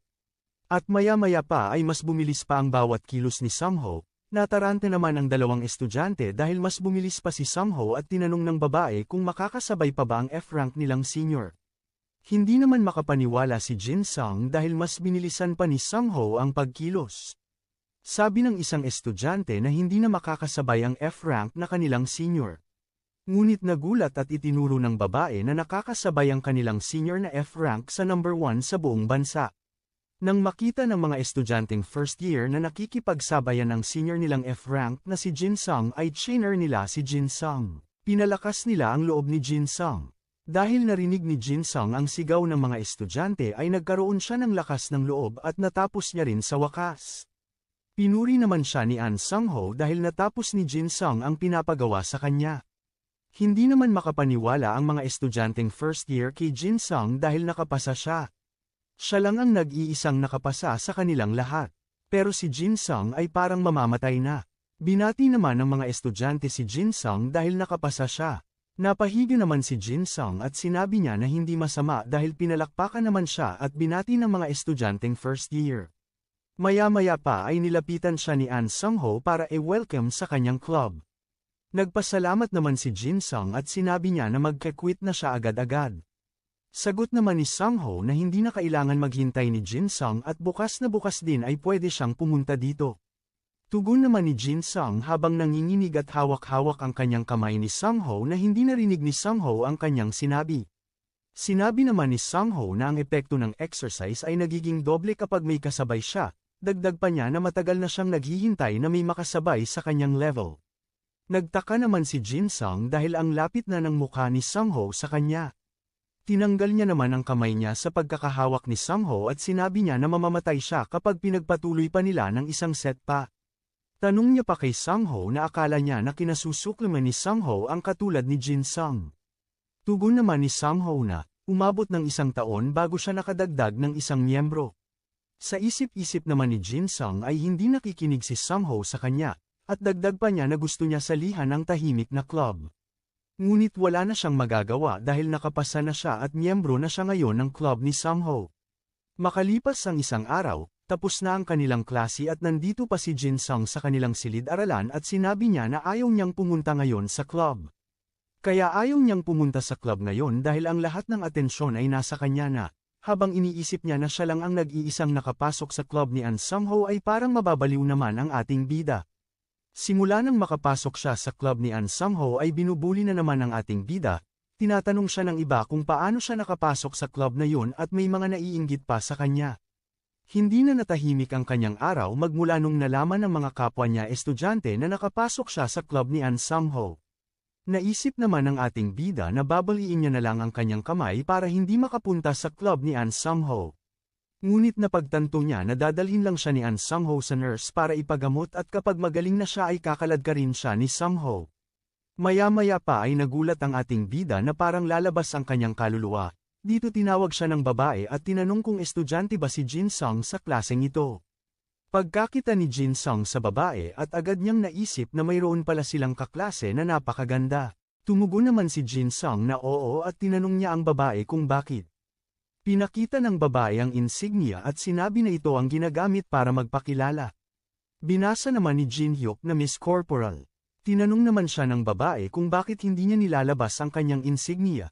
At maya-maya pa ay mas bumilis pa ang bawat kilos ni Sang-ho, nataranta naman ang dalawang estudyante dahil mas bumilis pa si Sang-ho at tinanong ng babae kung makakasabay pa ba ang F-rank nilang senior. Hindi naman makapaniwala si Jin-sung dahil mas binilisan pa ni Sang-ho ang pagkilos. Sabi ng isang estudyante na hindi na makakasabay ang F-rank na kanilang senior. Ngunit nagulat at itinuro ng babae na nakakasabay ang kanilang senior na F-rank sa number 1 sa buong bansa. Nang makita ng mga estudyanteng first year na nakikipagsabayan ang senior nilang F-rank na si Jin-sung ay trainer nila si Jin-sung. Pinalakas nila ang loob ni Jin-sung. Dahil narinig ni Jin-sung ang sigaw ng mga estudyante ay nagkaroon siya ng lakas ng loob at natapos niya rin sa wakas. Pinuri naman siya ni An Sang-ho dahil natapos ni Jin-sung ang pinapagawa sa kanya. Hindi naman makapaniwala ang mga estudyanteng first year kay Jin-sung dahil nakapasa siya. Siya lang ang nag-iisang nakapasa sa kanilang lahat. Pero si Jin-sung ay parang mamamatay na. Binati naman ng mga estudyante si Jin-sung dahil nakapasa siya. Napahiga naman si Jin-sung at sinabi niya na hindi masama dahil pinalakpakan naman siya at binati ng mga estudyanteng first year. Maya-maya pa ay nilapitan siya ni An Sang-ho para i-welcome sa kanyang club. Nagpasalamat naman si Jin-sung at sinabi niya na magka-quit na siya agad-agad. Sagot naman ni Sang-ho na hindi na kailangan maghintay ni Jin-sung at bukas na bukas din ay pwede siyang pumunta dito. Tugon naman ni Jin-sung habang nanginginig at hawak-hawak ang kanyang kamay ni Sang-ho na hindi narinig ni Sang-ho ang kanyang sinabi. Sinabi naman ni Sang-ho na ang epekto ng exercise ay nagiging doble kapag may kasabay siya. Dagdag pa niya na matagal na siyang naghihintay na may makasabay sa kanyang level. Nagtaka naman si Jin-sung dahil ang lapit na ng mukha ni Sang-ho sa kanya. Tinanggal niya naman ang kamay niya sa pagkakahawak ni Sang-ho at sinabi niya na mamamatay siya kapag pinagpatuloy pa nila ng isang set pa. Tanong niya pa kay Sang-ho na akala niya na kinasusuklaman ni Sang-ho ang katulad ni Jin-sung. Tugon naman ni Sang-ho na, umabot ng 1 taon bago siya nakadagdag ng isang miyembro. Sa isip-isip naman ni Jin-sung ay hindi nakikinig si Sang-ho sa kanya, at dagdag pa niya na gusto niya salihan ang tahimik na club. Ngunit wala na siyang magagawa dahil nakapasa na siya at miyembro na siya ngayon ng club ni Sang-ho. Makalipas ang 1 araw, tapos na ang kanilang klase at nandito pa si Jin-sung sa kanilang silid-aralan at sinabi niya na ayaw niyang pumunta ngayon sa club. Kaya ayaw niyang pumunta sa club ngayon dahil ang lahat ng atensyon ay nasa kanya na. Habang iniisip niya na siya lang ang nag-iisang nakapasok sa club ni An Sang-ho ay parang mababaliw naman ang ating bida. Simula nang makapasok siya sa club ni An Sang-ho ay binubuli na naman ang ating bida, tinatanong siya ng iba kung paano siya nakapasok sa club na yun at may mga naiinggit pa sa kanya. Hindi na natahimik ang kanyang araw magmula nung nalaman ng mga kapwa niya estudyante na nakapasok siya sa club ni An Sang-ho. Naisip naman ng ating bida na babaliin niya na lang ang kanyang kamay para hindi makapunta sa club ni An Sang-ho. Ngunit napagtanto niya na dadalhin lang siya ni An Sang-ho sa nurse para ipagamot at kapag magaling na siya ay kakaladka rin siya ni Sang-ho. Maya-maya pa ay nagulat ang ating bida na parang lalabas ang kanyang kaluluwa. Dito tinawag siya ng babae at tinanong kung estudyante ba si Jin-sung sa klaseng ito. Pagkakita ni Jin-sung sa babae at agad niyang naisip na mayroon pala silang kaklase na napakaganda. Tumugon naman si Jin-sung na oo at tinanong niya ang babae kung bakit. Pinakita ng babae ang insignia at sinabi na ito ang ginagamit para magpakilala. Binasa naman ni Jin-hyuk na Miss Corporal. Tinanong naman siya ng babae kung bakit hindi niya nilalabas ang kanyang insignia.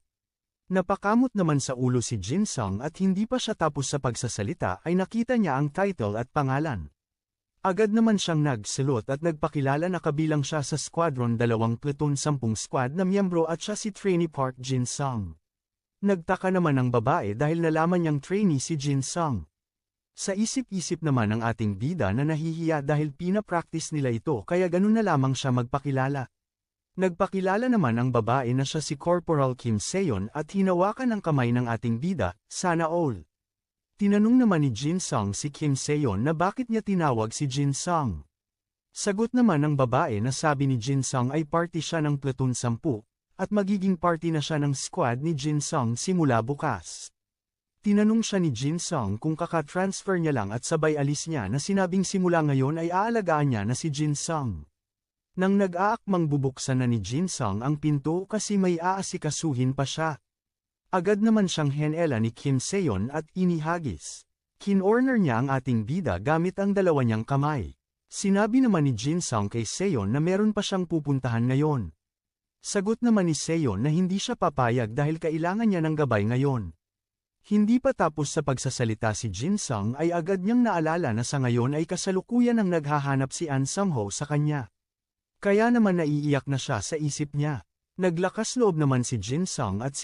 Napakamot naman sa ulo si Jin-sung at hindi pa siya tapos sa pagsasalita ay nakita niya ang title at pangalan. Agad naman siyang nagsilot at nagpakilala na kabilang siya sa Squadron 2 Platoon 10 Squad na miyembro at siya si Trainee Park Jin-sung. Nagtaka naman ang babae dahil nalaman niyang trainee si Jin-sung. Sa isip-isip naman ng ating bida na nahihiya dahil pina-practice nila ito kaya ganun na lamang siya magpakilala. Nagpakilala naman ang babae na siya si Corporal Kim Seon at hinawakan ang kamay ng ating bida, sana all. Tinanong naman ni Jin-sung si Kim Seon na bakit niya tinawag si Jin-sung. Sagot naman ng babae na sabi ni Jin-sung ay party siya ng Platoon 10, at magiging party na siya ng squad ni Jin-sung simula bukas. Tinanong siya ni Jin-sung kung kaka-transfer niya lang at sabay alis niya na sinabing simula ngayon ay aalagaan niya na si Jin-sung. Nang nag-aakmang bubuksan na ni Jinsung ang pinto kasi may aasikasuhin pa siya. Agad naman siyang henela ni Kim Seon at inihagis. Kinorner niya ang ating bida gamit ang dalawa niyang kamay. Sinabi naman ni Jinsung kay Seon na meron pa siyang pupuntahan ngayon. Sagot naman ni Seon na hindi siya papayag dahil kailangan niya ng gabay ngayon. Hindi pa tapos sa pagsasalita si Jinsung ay agad niyang naalala na sa ngayon ay kasalukuyan ang naghahanap si An Sang-ho sa kanya. Kaya naman naiiyak na siya sa isip niya. Naglakas loob naman si Jinsung at